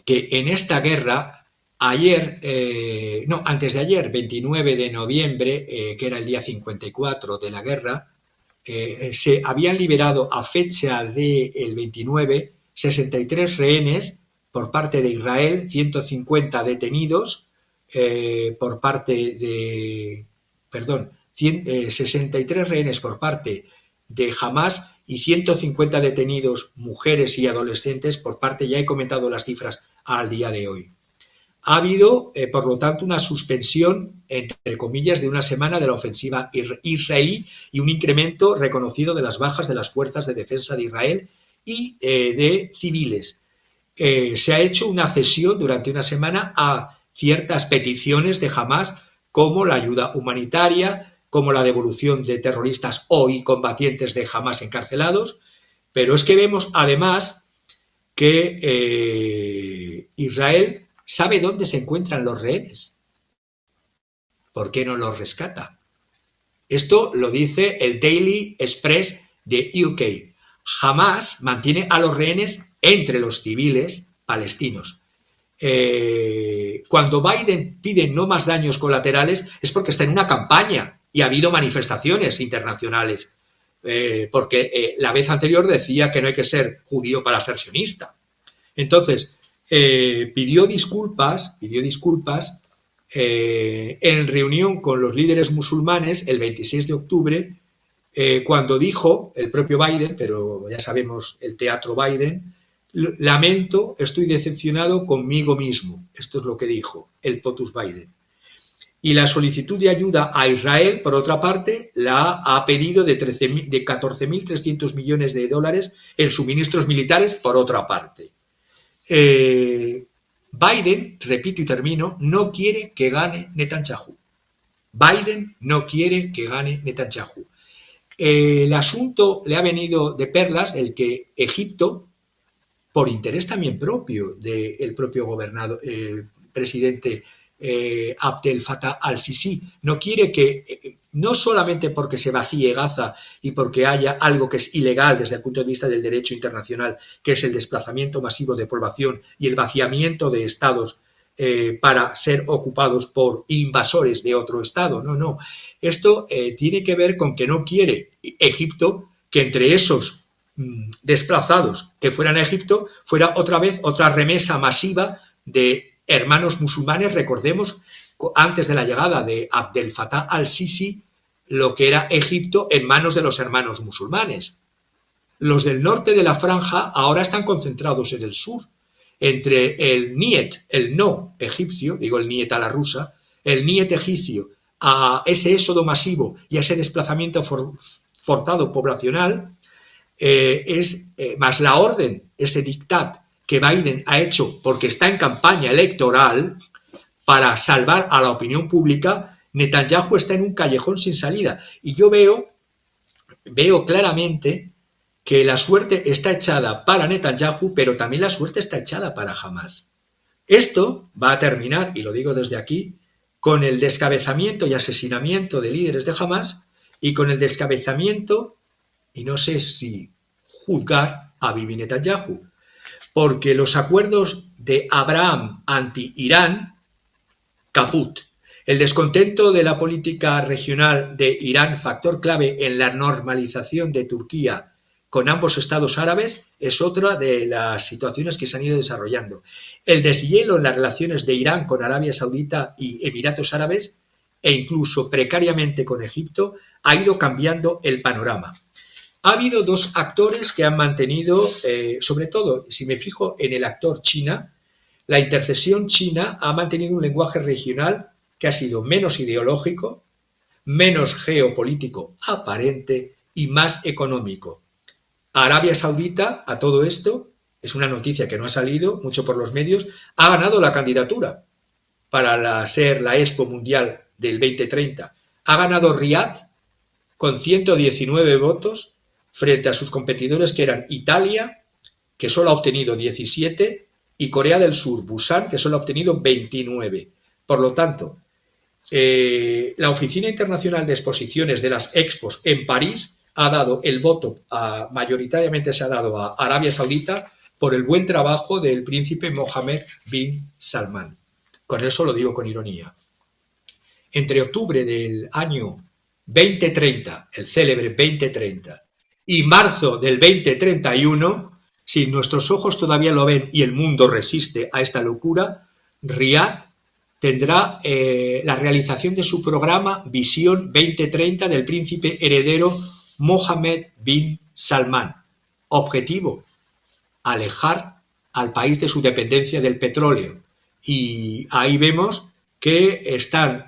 que en esta guerra, antes de ayer, 29 de noviembre, que era el día 54 de la guerra, se habían liberado a fecha del 29 63 rehenes por parte de Israel, 150 detenidos por parte de... 63 rehenes por parte de Hamás y 150 detenidos, mujeres y adolescentes, por parte, ya he comentado las cifras al día de hoy. Ha habido, por lo tanto, una suspensión, entre comillas, de una semana de la ofensiva israelí y un incremento reconocido de las bajas de las fuerzas de defensa de Israel y de civiles. Se ha hecho una cesión durante una semana a ciertas peticiones de Hamás, como la ayuda humanitaria, como la devolución de terroristas o y combatientes de Hamás encarcelados, pero es que vemos además que Israel sabe dónde se encuentran los rehenes. ¿Por qué no los rescata? Esto lo dice el Daily Express de UK. Hamás mantiene a los rehenes entre los civiles palestinos. Cuando Biden pide no más daños colaterales es porque está en una campaña y ha habido manifestaciones internacionales, porque la vez anterior decía que no hay que ser judío para ser sionista. Entonces, pidió disculpas en reunión con los líderes musulmanes el 26 de octubre, cuando dijo el propio Biden, pero ya sabemos el teatro Biden, lamento, estoy decepcionado conmigo mismo. Esto es lo que dijo el POTUS Biden. Y la solicitud de ayuda a Israel, por otra parte, la ha pedido de 14.300 millones de dólares en suministros militares, por otra parte. Biden, repito y termino, no quiere que gane Netanyahu. Biden no quiere que gane Netanyahu. El asunto le ha venido de perlas el que Egipto, por interés también propio del propio presidente Abdel Fattah al-Sisi, no quiere que, no solamente porque se vacíe Gaza y porque haya algo que es ilegal desde el punto de vista del derecho internacional, que es el desplazamiento masivo de población y el vaciamiento de estados para ser ocupados por invasores de otro estado, no. Esto tiene que ver con que no quiere Egipto que entre esos desplazados que fueran a Egipto fuera otra vez otra remesa masiva de hermanos musulmanes. Recordemos, antes de la llegada de Abdel Fattah al-Sisi, lo que era Egipto en manos de los hermanos musulmanes. Los del norte de la franja ahora están concentrados en el sur, entre el Niet, el no egipcio, digo el Niet a la rusa, el Niet egipcio, a ese éxodo masivo y a ese desplazamiento forzado poblacional, más la orden, ese dictat que Biden ha hecho porque está en campaña electoral para salvar a la opinión pública. Netanyahu está en un callejón sin salida y yo veo claramente que la suerte está echada para Netanyahu, pero también la suerte está echada para Hamás. Esto va a terminar, y lo digo desde aquí, con el descabezamiento y asesinamiento de líderes de Hamás y con el descabezamiento, y no sé si juzgar a Bibi Netanyahu, porque los acuerdos de Abraham anti-Irán, caput. El descontento de la política regional de Irán, factor clave en la normalización de Turquía con ambos estados árabes, es otra de las situaciones que se han ido desarrollando. El deshielo en las relaciones de Irán con Arabia Saudita y Emiratos Árabes, e incluso precariamente con Egipto, ha ido cambiando el panorama. Ha habido dos actores que han mantenido, sobre todo, si me fijo en el actor China, la intercesión china ha mantenido un lenguaje regional que ha sido menos ideológico, menos geopolítico aparente y más económico. Arabia Saudita, a todo esto, es una noticia que no ha salido mucho por los medios, ha ganado la candidatura para ser la Expo Mundial del 2030. Ha ganado Riad con 119 votos frente a sus competidores que eran Italia, que solo ha obtenido 17, y Corea del Sur, Busan, que solo ha obtenido 29. Por lo tanto, la Oficina Internacional de Exposiciones de las Expos en París ha dado el voto, mayoritariamente se ha dado a Arabia Saudita por el buen trabajo del príncipe Mohammed bin Salman. Con eso lo digo con ironía. Entre octubre del año 2030, el célebre 2030, y marzo del 2031, si nuestros ojos todavía lo ven y el mundo resiste a esta locura, Riad tendrá la realización de su programa Visión 2030 del príncipe heredero Mohammed bin Salman. Objetivo, alejar al país de su dependencia del petróleo. Y ahí vemos que están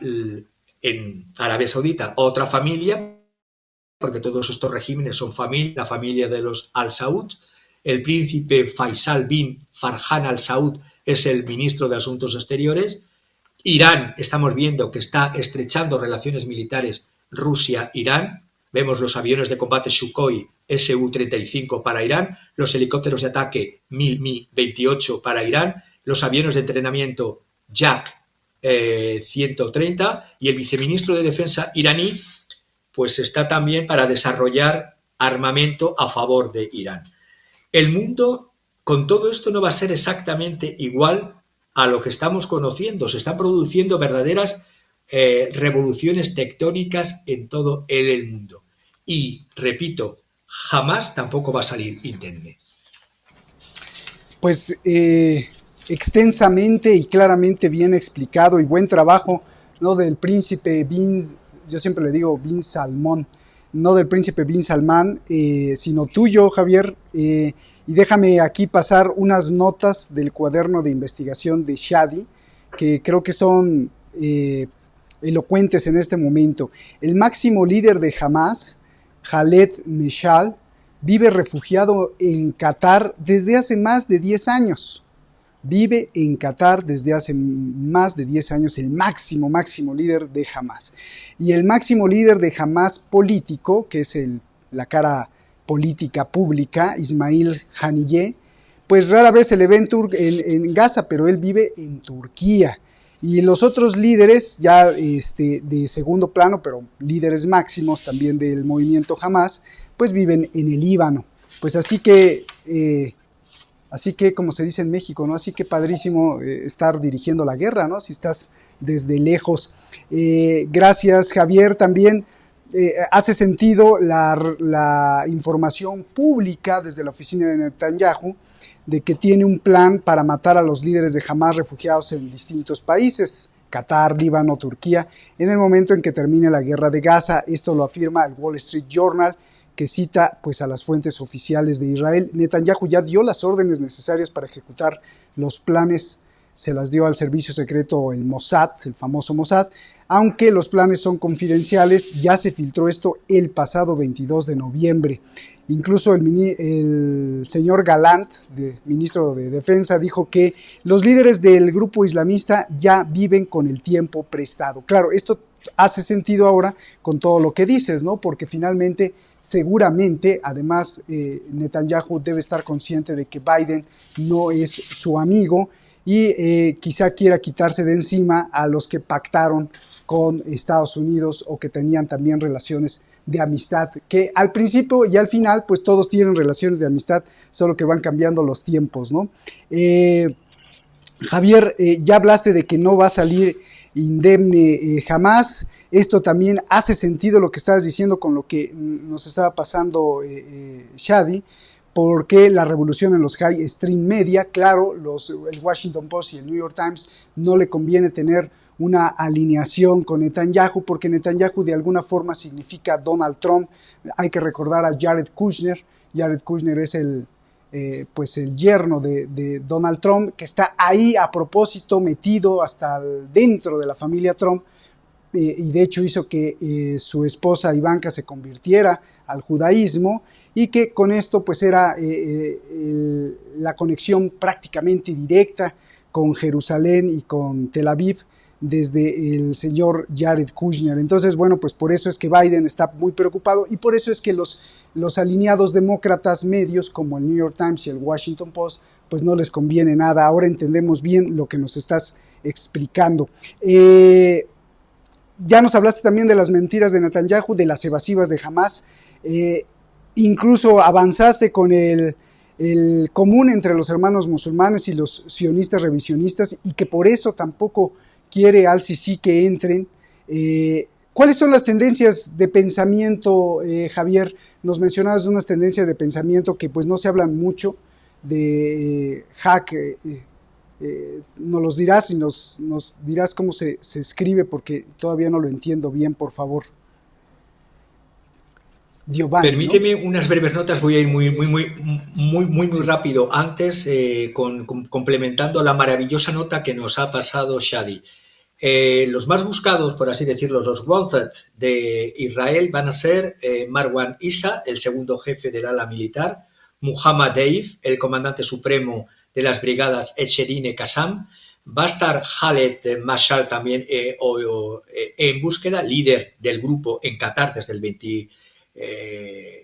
en Arabia Saudita otra familia, porque todos estos regímenes son familia, la familia de los Al Saud. El príncipe Faisal bin Farhan Al Saud es el ministro de Asuntos Exteriores. Irán, estamos viendo que está estrechando relaciones militares Rusia-Irán. Vemos los aviones de combate Sukhoi Su-35 para Irán, los helicópteros de ataque Mi-28 para Irán, los aviones de entrenamiento Yak 130 y el viceministro de Defensa iraní pues está también para desarrollar armamento a favor de Irán. El mundo con todo esto no va a ser exactamente igual a lo que estamos conociendo. Se están produciendo verdaderas revoluciones tectónicas en todo el mundo. Y, repito, jamás tampoco va a salir indemne. Pues extensamente y claramente bien explicado y buen trabajo, ¿no?, del príncipe yo siempre le digo bin Salmón, no del príncipe bin Salman, sino tuyo, Javier. Y déjame aquí pasar unas notas del cuaderno de investigación de Shadi, que creo que son elocuentes en este momento. El máximo líder de Hamas, Khaled Meshal, vive refugiado en Qatar desde hace más de 10 años. Vive en Qatar desde hace más de 10 años el máximo líder de Hamas. Y el máximo líder de Hamas político, que es la cara política pública, Ismail Haniyeh, pues rara vez se le ve en Gaza, pero él vive en Turquía. Y los otros líderes, ya de segundo plano, pero líderes máximos también del movimiento Hamas, pues viven en el Líbano. Pues así que, como se dice en México, ¿no? Así que padrísimo estar dirigiendo la guerra, ¿no? Si estás desde lejos. Gracias, Javier. También hace sentido la información pública desde la oficina de Netanyahu de que tiene un plan para matar a los líderes de Hamas refugiados en distintos países, Qatar, Líbano, Turquía, en el momento en que termine la guerra de Gaza. Esto lo afirma el Wall Street Journal, que cita pues a las fuentes oficiales de Israel. Netanyahu ya dio las órdenes necesarias para ejecutar los planes, se las dio al servicio secreto el Mossad, el famoso Mossad, aunque los planes son confidenciales. Ya se filtró esto el pasado 22 de noviembre. Incluso el señor Gallant, ministro de Defensa, dijo que los líderes del grupo islamista ya viven con el tiempo prestado. Claro, esto hace sentido ahora con todo lo que dices, ¿no? Porque finalmente, seguramente, además, Netanyahu debe estar consciente de que Biden no es su amigo y quizá quiera quitarse de encima a los que pactaron con Estados Unidos o que tenían también relaciones de amistad, que al principio y al final pues todos tienen relaciones de amistad, solo que van cambiando los tiempos, ¿no? Javier, ya hablaste de que no va a salir indemne jamás. Esto también hace sentido lo que estabas diciendo con lo que nos estaba pasando Shadi, porque la revolución en los high stream media, claro, el Washington Post y el New York Times no le conviene tener una alineación con Netanyahu, porque Netanyahu de alguna forma significa Donald Trump. Hay que recordar a Jared Kushner. Jared Kushner es el yerno de Donald Trump, que está ahí a propósito metido hasta dentro de la familia Trump, y de hecho hizo que su esposa Ivanka se convirtiera al judaísmo, y que con esto pues era la conexión prácticamente directa con Jerusalén y con Tel Aviv desde el señor Jared Kushner. Entonces, bueno, pues por eso es que Biden está muy preocupado y por eso es que los alineados demócratas medios como el New York Times y el Washington Post pues no les conviene nada. Ahora entendemos bien lo que nos estás explicando. Ya nos hablaste también de las mentiras de Netanyahu, de las evasivas de Hamas. Incluso avanzaste con el común entre los hermanos musulmanes y los sionistas revisionistas, y que por eso tampoco quiere al-Sisi que entren. ¿Cuáles son las tendencias de pensamiento, Javier? Nos mencionabas unas tendencias de pensamiento que pues no se hablan mucho de Hack. Nos los dirás y nos dirás cómo se escribe, porque todavía no lo entiendo bien, por favor. Giovanni, ¿no? Permíteme unas breves notas, voy a ir muy rápido antes, complementando la maravillosa nota que nos ha pasado Shadi. Los más buscados, por así decirlo, los wanted de Israel van a ser Marwan Issa, el segundo jefe del ala militar, Muhammad Deif, el comandante supremo de las brigadas Echedine Qassam, va a estar Khaled Mashal también en búsqueda, líder del grupo en Qatar desde el 20.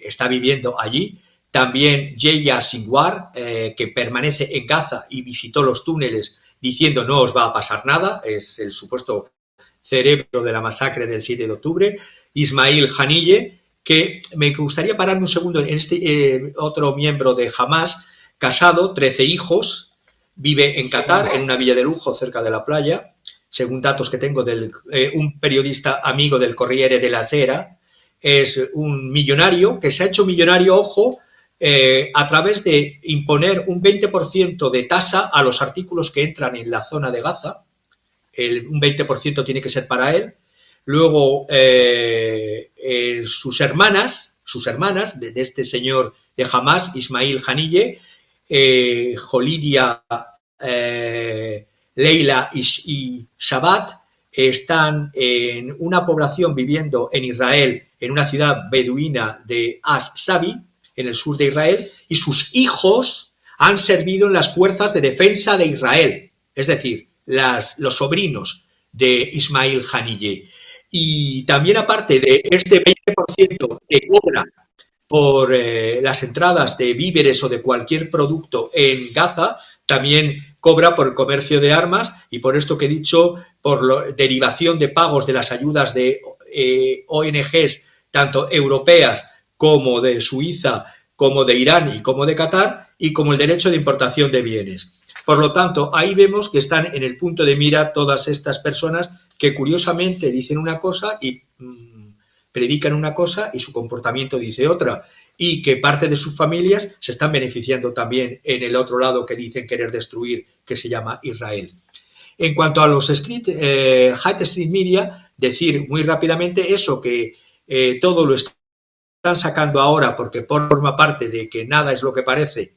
Está viviendo allí. También Yeya Sinwar, que permanece en Gaza y visitó los túneles diciendo no os va a pasar nada, es el supuesto cerebro de la masacre del 7 de octubre. Ismail Haniyeh, que me gustaría pararme un segundo en este otro miembro de Hamas, casado, 13 hijos, vive en Qatar, en una villa de lujo cerca de la playa, según datos que tengo de un periodista amigo del Corriere della Sera. Es un millonario que se ha hecho millonario, ojo, a través de imponer un 20% de tasa a los artículos que entran en la zona de Gaza. Un 20% tiene que ser para él. Luego, sus hermanas de este señor de Hamas, Ismail Haniyeh, Jolidia, Leila y Shabbat, están en una población viviendo en Israel, en una ciudad beduina de As-Sabi, en el sur de Israel, y sus hijos han servido en las fuerzas de defensa de Israel, es decir, los sobrinos de Ismail Haniyeh. Y también, aparte de este 20% que cobra por las entradas de víveres o de cualquier producto en Gaza, también cobra por el comercio de armas, y por esto que he dicho, por derivación de pagos de las ayudas de ONGs, tanto europeas como de Suiza, como de Irán y como de Qatar, y como el derecho de importación de bienes. Por lo tanto, ahí vemos que están en el punto de mira todas estas personas que curiosamente dicen una cosa y predican una cosa y su comportamiento dice otra, y que parte de sus familias se están beneficiando también en el otro lado que dicen querer destruir, que se llama Israel. En cuanto a los High Street Media, decir muy rápidamente eso, que todo lo están sacando ahora porque forma parte de que nada es lo que parece,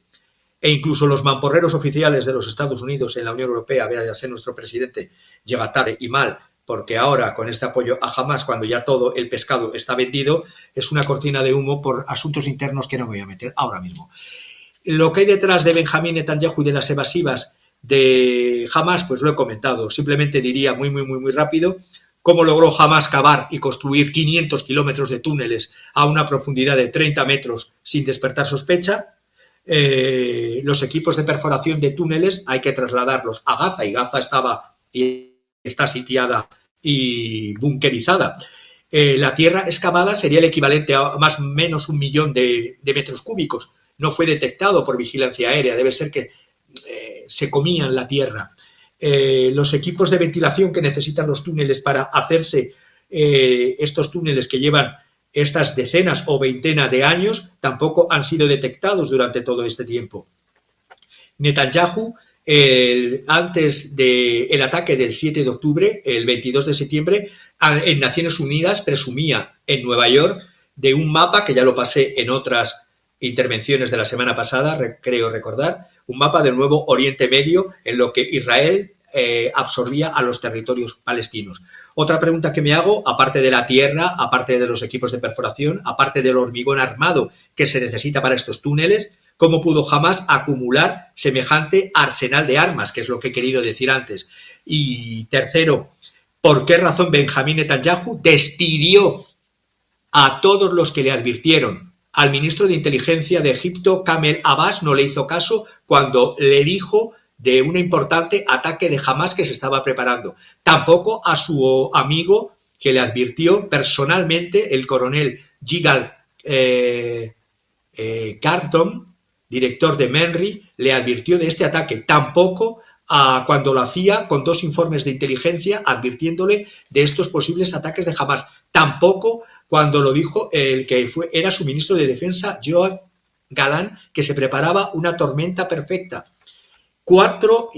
e incluso los mamporreros oficiales de los Estados Unidos en la Unión Europea, véase nuestro presidente, llega tarde y mal, porque ahora con este apoyo a Hamas, cuando ya todo el pescado está vendido, es una cortina de humo por asuntos internos que no me voy a meter ahora mismo. Lo que hay detrás de Benjamín Netanyahu y de las evasivas de Hamas, pues lo he comentado. Simplemente diría muy rápido cómo logró Hamas cavar y construir 500 kilómetros de túneles a una profundidad de 30 metros sin despertar sospecha. Los equipos de perforación de túneles hay que trasladarlos a Gaza, y Gaza está sitiada y bunkerizada. La tierra excavada sería el equivalente a más o menos 1 millón de metros cúbicos. No fue detectado por vigilancia aérea, debe ser que se comían la tierra. Los equipos de ventilación que necesitan los túneles para hacerse estos túneles que llevan estas decenas o veintena de años tampoco han sido detectados durante todo este tiempo. Netanyahu, antes del ataque del 7 de octubre, el 22 de septiembre, en Naciones Unidas presumía en Nueva York de un mapa, que ya lo pasé en otras intervenciones de la semana pasada, creo recordar, un mapa del nuevo Oriente Medio en lo que Israel absorbía a los territorios palestinos. Otra pregunta que me hago, aparte de la tierra, aparte de los equipos de perforación, aparte del hormigón armado que se necesita para estos túneles, ¿cómo pudo Hamas acumular semejante arsenal de armas? Que es lo que he querido decir antes. Y tercero, ¿por qué razón Benjamín Netanyahu despidió a todos los que le advirtieron? Al ministro de Inteligencia de Egipto, Kamel Abbas, no le hizo caso cuando le dijo de un importante ataque de Hamas que se estaba preparando. Tampoco a su amigo que le advirtió personalmente, el coronel Yigal Carton, director de MENRI, le advirtió de este ataque. Tampoco cuando lo hacía con 2 informes de inteligencia advirtiéndole de estos posibles ataques de Hamas. Tampoco cuando lo dijo el que era su ministro de Defensa, Yoav Galán, que se preparaba una tormenta perfecta. 4.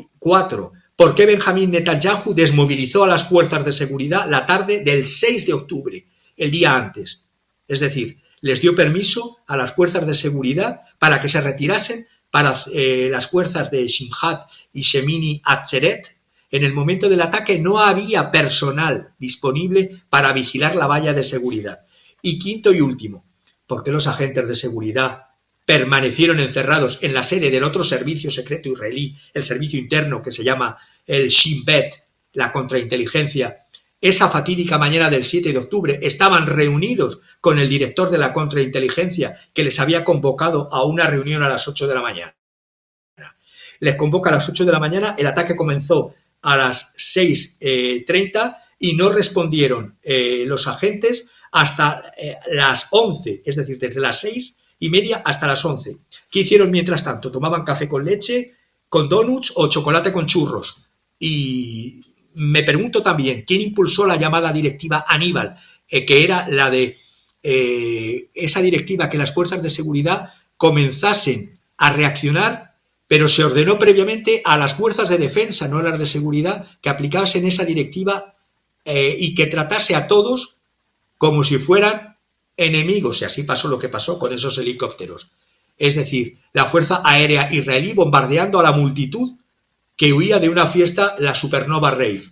¿Por qué Benjamín Netanyahu desmovilizó a las fuerzas de seguridad la tarde del 6 de octubre, el día antes? Es decir, les dio permiso a las fuerzas de seguridad para que se retirasen para las fuerzas de Shimhat y Shemini Atzeret. En el momento del ataque no había personal disponible para vigilar la valla de seguridad. Y quinto y último, ¿por qué los agentes de seguridad permanecieron encerrados en la sede del otro servicio secreto israelí, el servicio interno que se llama el Shin Bet, la contrainteligencia? Esa fatídica mañana del 7 de octubre estaban reunidos con el director de la contrainteligencia que les había convocado a una reunión a las 8 de la mañana. Les convoca a las 8 de la mañana, el ataque comenzó a las 6:30 y no respondieron los agentes hasta las 11, es decir, desde las 6:30 hasta las 11. ¿Qué hicieron mientras tanto? Tomaban café con leche, con donuts o chocolate con churros. Y me pregunto también, ¿quién impulsó la llamada directiva Aníbal? Que era la de esa directiva que las fuerzas de seguridad comenzasen a reaccionar, pero se ordenó previamente a las fuerzas de defensa, no a las de seguridad, que aplicasen esa directiva y que tratase a todos como si fueran enemigos, y así pasó lo que pasó con esos helicópteros. Es decir, la Fuerza Aérea Israelí bombardeando a la multitud que huía de una fiesta, la Supernova Rave.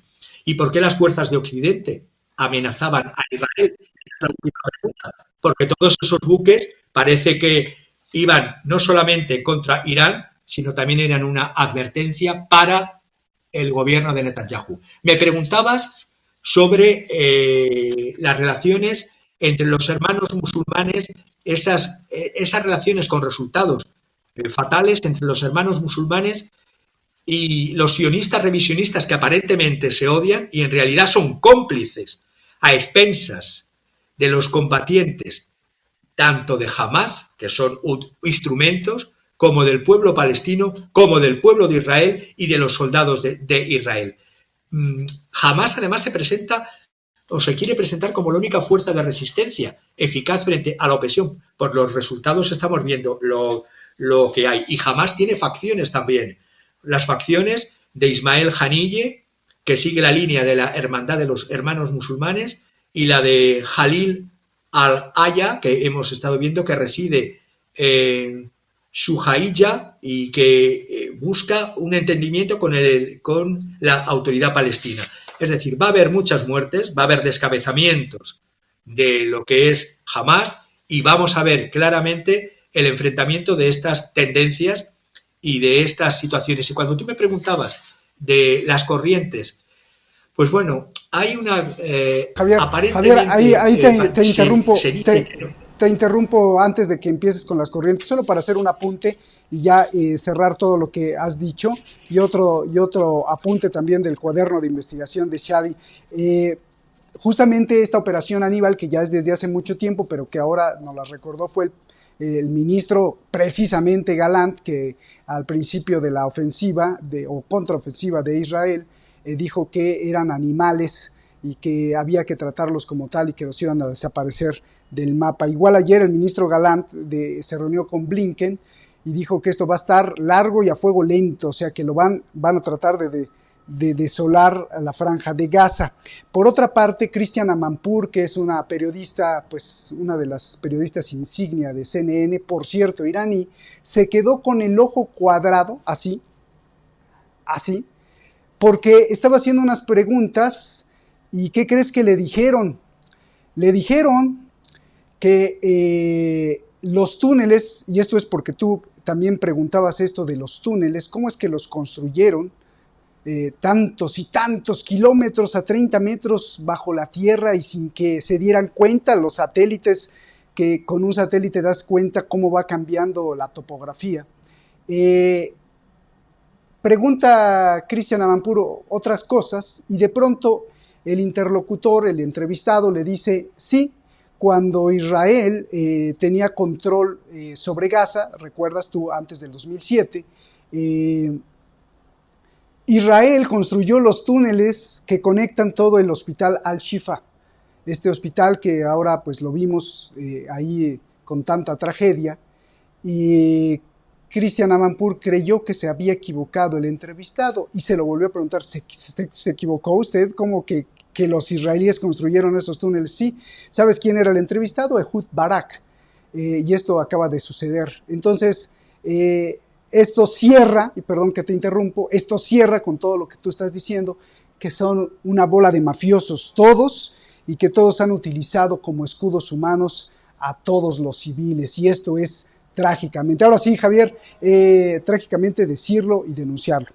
¿Y por qué las fuerzas de Occidente amenazaban a Israel? Esa es la última pregunta. Porque todos esos buques parece que iban no solamente contra Irán, sino también eran una advertencia para el gobierno de Netanyahu. Me preguntabas sobre las relaciones entre los hermanos musulmanes, esas relaciones con resultados fatales entre los hermanos musulmanes y los sionistas revisionistas que aparentemente se odian y en realidad son cómplices a expensas de los combatientes tanto de Hamás, que son instrumentos, como del pueblo palestino, como del pueblo de Israel y de los soldados de Israel. Hamás además se presenta o se quiere presentar como la única fuerza de resistencia eficaz frente a la opresión. Por los resultados estamos viendo lo que hay. Y Hamás tiene facciones también. Las facciones de Ismael Haniyeh, que sigue la línea de la hermandad de los hermanos musulmanes, y la de Jalil al-Aya, que hemos estado viendo que reside en Shujailla y que busca un entendimiento con la autoridad palestina. Es decir, va a haber muchas muertes, va a haber descabezamientos de lo que es Hamás y vamos a ver claramente el enfrentamiento de estas tendencias y de estas situaciones. Y cuando tú me preguntabas de las corrientes, pues bueno, hay una... Javier, ahí te interrumpo. Te interrumpo antes de que empieces con las corrientes, solo para hacer un apunte y ya cerrar todo lo que has dicho, y otro apunte también del cuaderno de investigación de Shadi. Justamente esta operación Aníbal, que ya es desde hace mucho tiempo, pero que ahora nos la recordó, fue el ministro precisamente Gallant, que al principio de la ofensiva o contraofensiva de Israel dijo que eran animales y que había que tratarlos como tal y que los iban a desaparecer del mapa. Igual ayer el ministro Gallant se reunió con Blinken y dijo que esto va a estar largo y a fuego lento, o sea que lo van a tratar de desolar a la franja de Gaza. Por otra parte, Christiane Amanpour, que es una periodista, pues una de las periodistas insignia de CNN, por cierto, iraní, se quedó con el ojo cuadrado, así, porque estaba haciendo unas preguntas y ¿qué crees que le dijeron? Le dijeron que los túneles, y esto es porque tú también preguntabas esto de los túneles, ¿cómo es que los construyeron? Tantos y tantos kilómetros a 30 metros bajo la tierra y sin que se dieran cuenta los satélites, que con un satélite das cuenta cómo va cambiando la topografía. Pregunta Christiane Amanpour otras cosas y de pronto el interlocutor, el entrevistado, le dice, sí, cuando Israel tenía control sobre Gaza, recuerdas tú, antes del 2007, Israel construyó los túneles que conectan todo el hospital Al-Shifa, este hospital que ahora pues lo vimos ahí con tanta tragedia, y Christiane Amanpour creyó que se había equivocado el entrevistado y se lo volvió a preguntar, ¿se equivocó usted? ¿Cómo que los israelíes construyeron esos túneles? Sí. ¿Sabes quién era el entrevistado? Ehud Barak. y esto acaba de suceder. Entonces, esto cierra, y perdón que te interrumpo, esto cierra con todo lo que tú estás diciendo, que son una bola de mafiosos todos, y que todos han utilizado como escudos humanos a todos los civiles, y esto es trágicamente. Ahora sí, Javier, trágicamente decirlo y denunciarlo.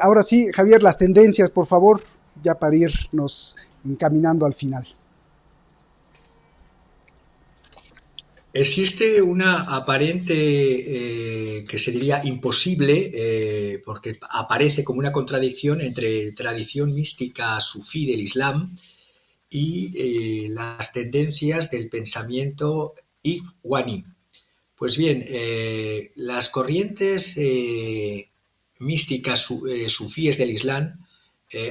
Ahora sí, Javier, las tendencias, por favor, ya para irnos encaminando al final. Existe una aparente, que se diría imposible, porque aparece como una contradicción entre tradición mística sufí del Islam y las tendencias del pensamiento ikhwani. Pues bien, las corrientes místicas sufíes del Islam,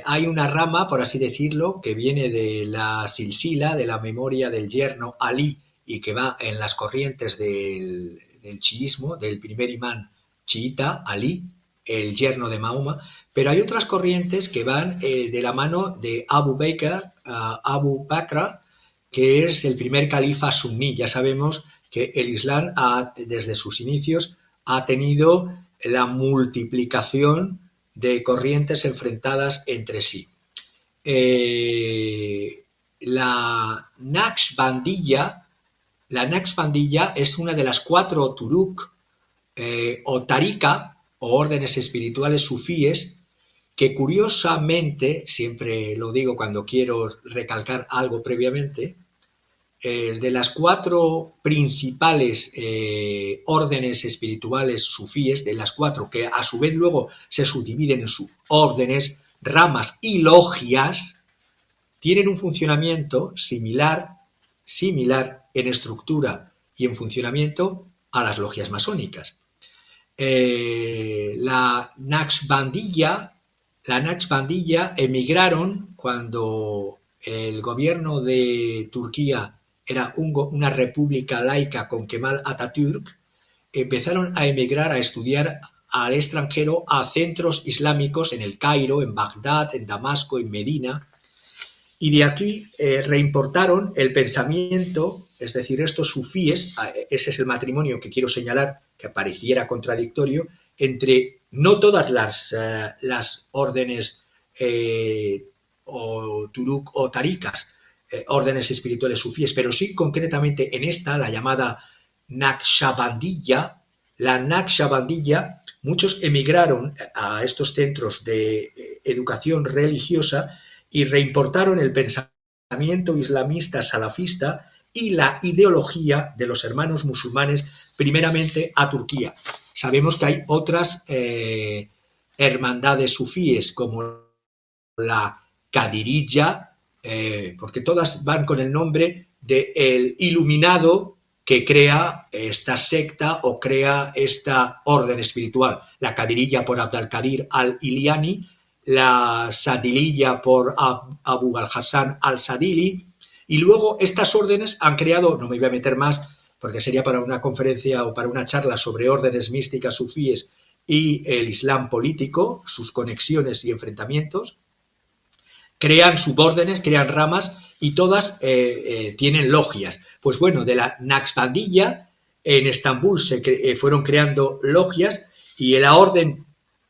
hay una rama, por así decirlo, que viene de la silsila, de la memoria del yerno Ali, y que va en las corrientes del chiismo, del primer imán chiita, Ali, el yerno de Mahoma, pero hay otras corrientes que van de la mano de Abu Bakr, que es el primer califa suní. Ya sabemos que el Islam, desde sus inicios, ha tenido la multiplicación de corrientes enfrentadas entre sí. La Naqshbandiyya es una de las 4 turuk o tarika o órdenes espirituales sufíes que, curiosamente, siempre lo digo cuando quiero recalcar algo previamente, de las 4 principales órdenes espirituales sufíes, de las 4 que a su vez luego se subdividen en subórdenes, ramas y logias, tienen un funcionamiento similar en estructura y en funcionamiento a las logias masónicas. La Naqshbandiyya emigraron cuando el gobierno de Turquía era una república laica con Kemal Atatürk. Empezaron a emigrar, a estudiar al extranjero, a centros islámicos en el Cairo, en Bagdad, en Damasco, en Medina, y de aquí reimportaron el pensamiento, es decir, estos sufíes. Ese es el matrimonio que quiero señalar, que pareciera contradictorio, entre no todas las órdenes o turuk o tarikas, órdenes espirituales sufíes, pero sí concretamente en esta, la llamada Naqshbandiyya. La Naqshbandiyya, muchos emigraron a estos centros de educación religiosa y reimportaron el pensamiento islamista salafista y la ideología de los hermanos musulmanes, primeramente a Turquía. Sabemos que hay otras hermandades sufíes, como la Qadiriyya, porque todas van con el nombre del iluminado que crea esta secta o crea esta orden espiritual. La Qadiriyya por Abd al-Qadir al-Iliani, la Sadiliyya por Abu al-Hassan al-Sadili, y luego estas órdenes han creado, no me voy a meter más porque sería para una conferencia o para una charla sobre órdenes místicas sufíes y el Islam político, sus conexiones y enfrentamientos, crean subórdenes, crean ramas y todas tienen logias. Pues bueno, de la Naqshbandiyya en Estambul se fueron creando logias, y la orden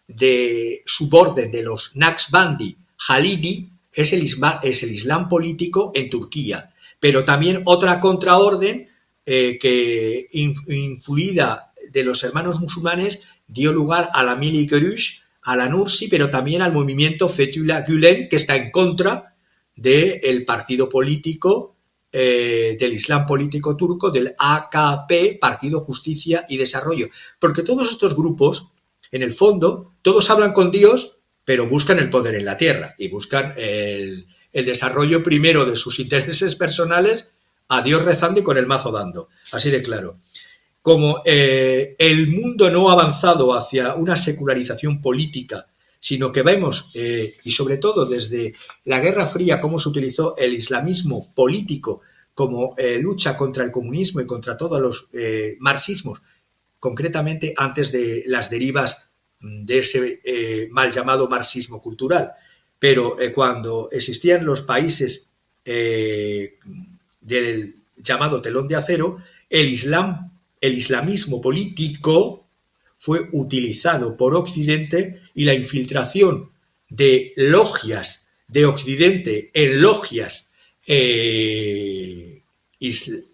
de suborden de los Naqshbandi Halidi es el Islam político en Turquía, pero también otra contraorden que influida de los hermanos musulmanes dio lugar a la Milli Görüş, a la Nursi, pero también al movimiento Fethullah Gülen, que está en contra del partido político del Islam político turco, del AKP, Partido Justicia y Desarrollo, porque todos estos grupos, en el fondo, todos hablan con Dios, pero buscan el poder en la tierra y buscan el desarrollo primero de sus intereses personales, a Dios rezando y con el mazo dando, así de claro. Como el mundo no ha avanzado hacia una secularización política, sino que vemos, y sobre todo desde la Guerra Fría, cómo se utilizó el islamismo político como lucha contra el comunismo y contra todos los marxismos, concretamente antes de las derivas de ese mal llamado marxismo cultural. Pero cuando existían los países del llamado telón de acero, el islamismo político fue utilizado por Occidente y la infiltración de logias de Occidente en logias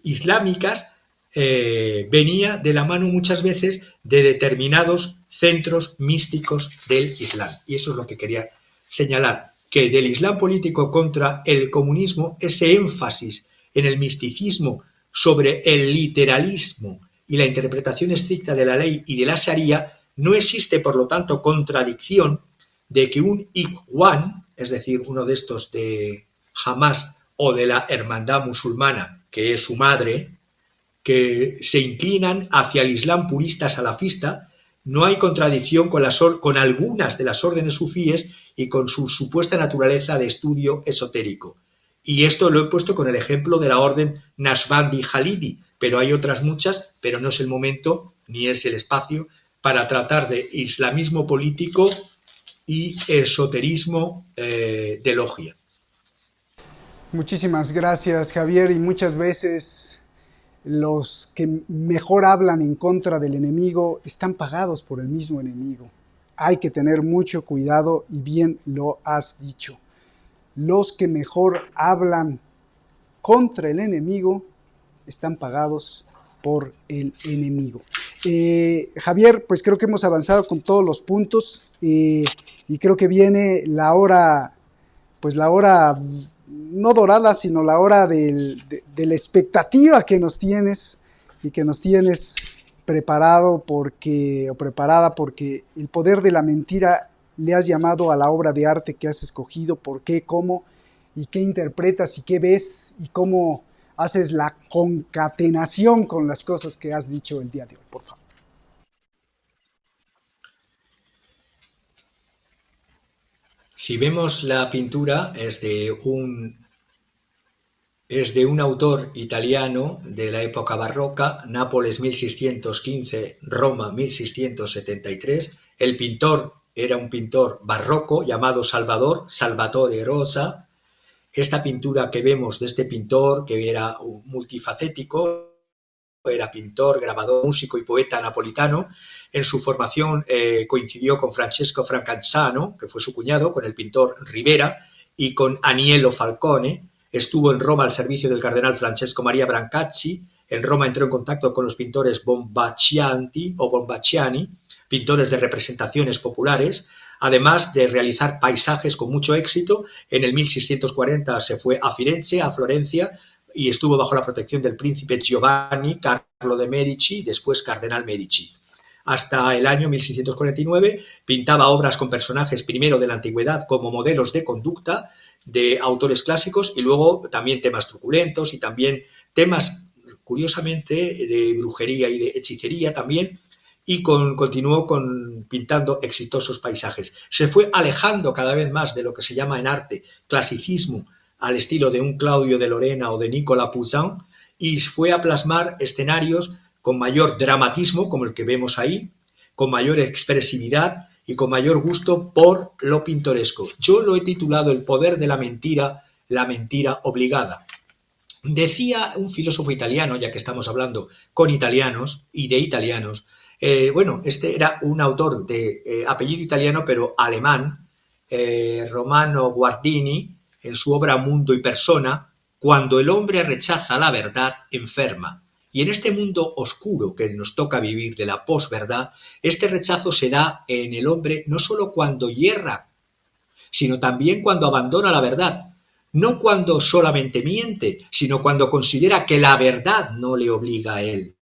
islámicas venía de la mano muchas veces de determinados centros místicos del Islam. Y eso es lo que quería señalar, que del Islam político contra el comunismo, ese énfasis en el misticismo sobre el literalismo y la interpretación estricta de la ley y de la Sharia, no existe, por lo tanto, contradicción de que un Ikhwan, es decir, uno de estos de Hamas o de la hermandad musulmana, que es su madre, que se inclinan hacia el Islam purista salafista, no hay contradicción con algunas de las órdenes sufíes y con su supuesta naturaleza de estudio esotérico. Y esto lo he puesto con el ejemplo de la orden Nashbandi Jalidi, pero hay otras muchas, pero no es el momento ni es el espacio para tratar de islamismo político y esoterismo de logia. Muchísimas gracias, Javier, y muchas veces los que mejor hablan en contra del enemigo están pagados por el mismo enemigo. Hay que tener mucho cuidado y bien lo has dicho. Los que mejor hablan contra el enemigo están pagados por el enemigo. Javier, pues creo que hemos avanzado con todos los puntos y creo que viene la hora, pues la hora no dorada, sino la hora de la expectativa que nos tienes y que nos tienes preparada porque el poder de la mentira le has llamado a la obra de arte que has escogido. ¿Por qué? ¿Cómo? ¿Y qué interpretas? ¿Y qué ves? ¿Y cómo haces la concatenación con las cosas que has dicho el día de hoy? Por favor. Si vemos la pintura, es de un autor italiano de la época barroca, Nápoles 1615, Roma 1673. El pintor era un pintor barroco llamado Salvatore Rosa. Esta pintura que vemos de este pintor, que era multifacético, era pintor, grabador, músico y poeta napolitano. En su formación coincidió con Francesco Francescano, que fue su cuñado, con el pintor Rivera y con Aniello Falcone. Estuvo en Roma al servicio del cardenal Francesco Maria Brancacci. En Roma entró en contacto con los pintores Bombacciani, pintores de representaciones populares, además de realizar paisajes con mucho éxito. En el 1640 se fue a Firenze, a Florencia, y estuvo bajo la protección del príncipe Giovanni Carlo de Medici, después cardenal Medici. Hasta el año 1649 pintaba obras con personajes primero de la antigüedad como modelos de conducta de autores clásicos y luego también temas truculentos y también temas, curiosamente, de brujería y de hechicería también, y continuó pintando exitosos paisajes. Se fue alejando cada vez más de lo que se llama en arte clasicismo, al estilo de un Claudio de Lorena o de Nicolas Poussin, y fue a plasmar escenarios con mayor dramatismo, como el que vemos ahí, con mayor expresividad y con mayor gusto por lo pintoresco. Yo lo he titulado El poder de la mentira obligada. Decía un filósofo italiano, ya que estamos hablando con italianos y de italianos, este era un autor de apellido italiano pero alemán, Romano Guardini, en su obra Mundo y Persona, cuando el hombre rechaza la verdad, enferma. Y en este mundo oscuro que nos toca vivir de la posverdad, este rechazo se da en el hombre no solo cuando yerra, sino también cuando abandona la verdad. No cuando solamente miente, sino cuando considera que la verdad no le obliga a él.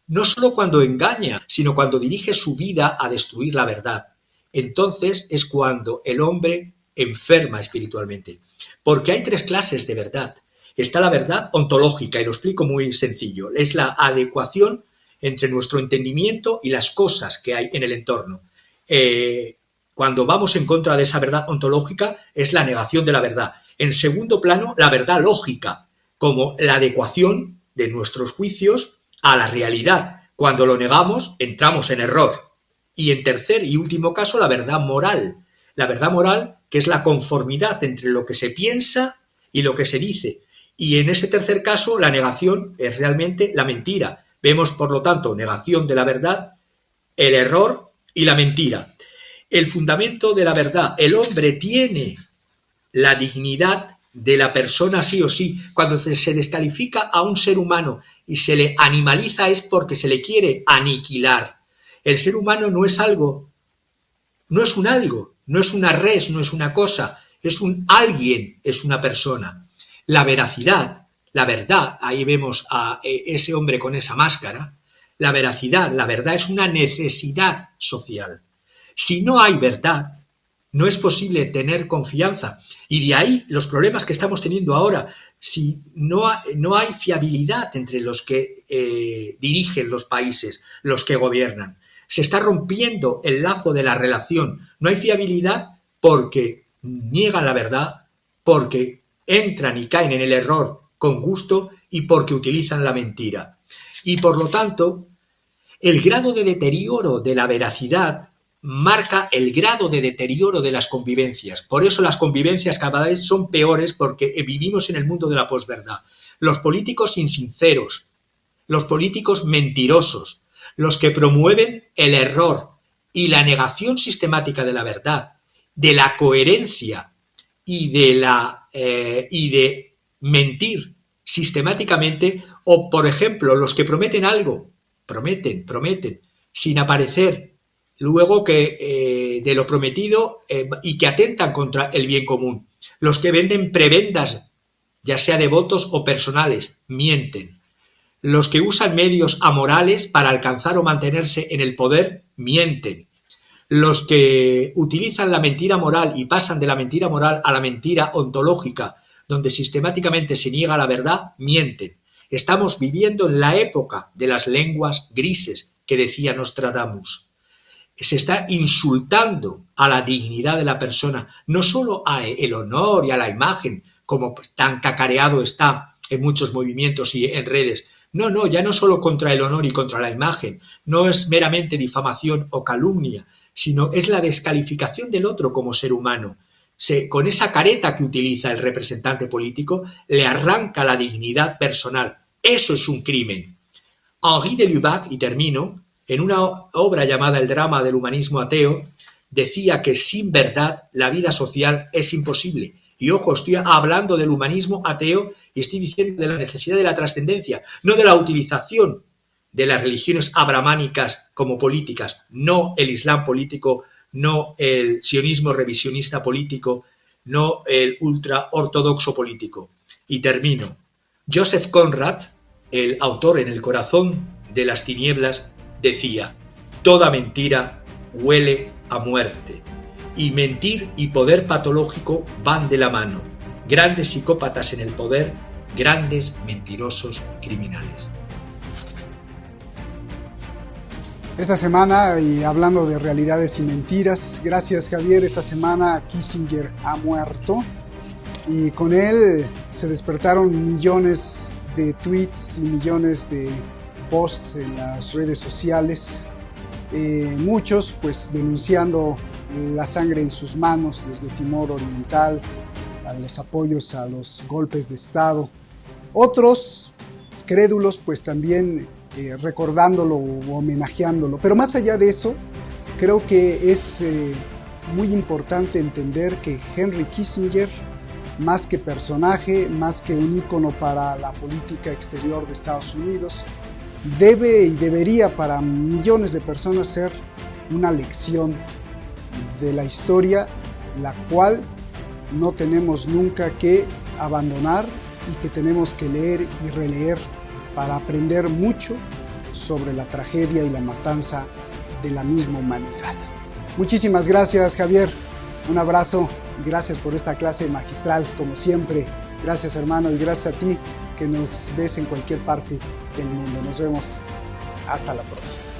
No solo cuando engaña, sino cuando dirige su vida a destruir la verdad. Entonces es cuando el hombre enferma espiritualmente. Porque hay tres clases de verdad. Está la verdad ontológica, y lo explico muy sencillo. Es la adecuación entre nuestro entendimiento y las cosas que hay en el entorno. Cuando vamos en contra de esa verdad ontológica, es la negación de la verdad. En segundo plano, la verdad lógica, como la adecuación de nuestros juicios a la realidad. Cuando lo negamos, entramos en error. Y en tercer y último caso, la verdad moral. La verdad moral, que es la conformidad entre lo que se piensa y lo que se dice. Y en ese tercer caso, la negación es realmente la mentira. Vemos, por lo tanto, negación de la verdad, el error y la mentira. El fundamento de la verdad. El hombre tiene la dignidad de la persona sí o sí. Cuando se descalifica a un ser humano y se le animaliza es porque se le quiere aniquilar. El ser humano no es algo, no es un algo, no es una res, no es una cosa, es un alguien, es una persona. La veracidad, la verdad, ahí vemos a ese hombre con esa máscara, la veracidad, la verdad es una necesidad social. Si no hay verdad, no es posible tener confianza. Y de ahí los problemas que estamos teniendo ahora. Si no hay fiabilidad entre los que dirigen los países, los que gobiernan. Se está rompiendo el lazo de la relación. No hay fiabilidad porque niegan la verdad, porque entran y caen en el error con gusto y porque utilizan la mentira. Y por lo tanto, el grado de deterioro de la veracidad marca el grado de deterioro de las convivencias. Por eso las convivencias cada vez son peores porque vivimos en el mundo de la posverdad. Los políticos insinceros, los políticos mentirosos, los que promueven el error y la negación sistemática de la verdad, de la coherencia y de mentir sistemáticamente, o por ejemplo los que prometen algo, prometen, sin aparecer luego que de lo prometido y que atentan contra el bien común. Los que venden prebendas, ya sea de votos o personales, mienten. Los que usan medios amorales para alcanzar o mantenerse en el poder, mienten. Los que utilizan la mentira moral y pasan de la mentira moral a la mentira ontológica, donde sistemáticamente se niega la verdad, mienten. Estamos viviendo en la época de las lenguas grises que decía Nostradamus. Se está insultando a la dignidad de la persona, no solo a el honor y a la imagen, como tan cacareado está en muchos movimientos y en redes. No, ya no solo contra el honor y contra la imagen, no es meramente difamación o calumnia, sino es la descalificación del otro como ser humano. Con esa careta que utiliza el representante político, le arranca la dignidad personal. Eso es un crimen. Henri de Lubac, y termino, en una obra llamada El drama del humanismo ateo, decía que sin verdad la vida social es imposible. Y ojo, estoy hablando del humanismo ateo y estoy diciendo de la necesidad de la trascendencia, no de la utilización de las religiones abrahámicas como políticas, no el islam político, no el sionismo revisionista político, no el ultraortodoxo político. Y termino. Joseph Conrad, el autor En el corazón de las tinieblas, decía: toda mentira huele a muerte. Y mentir y poder patológico van de la mano. Grandes psicópatas en el poder, grandes mentirosos criminales. Esta semana, y hablando de realidades y mentiras, gracias Javier, esta semana Kissinger ha muerto y con él se despertaron millones de tweets y millones de posts en las redes sociales, muchos pues denunciando la sangre en sus manos desde Timor Oriental, a los apoyos a los golpes de Estado, otros crédulos pues también recordándolo o homenajeándolo. Pero más allá de eso, creo que es muy importante entender que Henry Kissinger, más que personaje, más que un ícono para la política exterior de Estados Unidos, debe y debería para millones de personas ser una lección de la historia, la cual no tenemos nunca que abandonar y que tenemos que leer y releer para aprender mucho sobre la tragedia y la matanza de la misma humanidad. Muchísimas gracias, Javier. Un abrazo y gracias por esta clase magistral, como siempre. Gracias, hermano, y gracias a ti que nos ves en cualquier parte del mundo. Nos vemos. Hasta la próxima.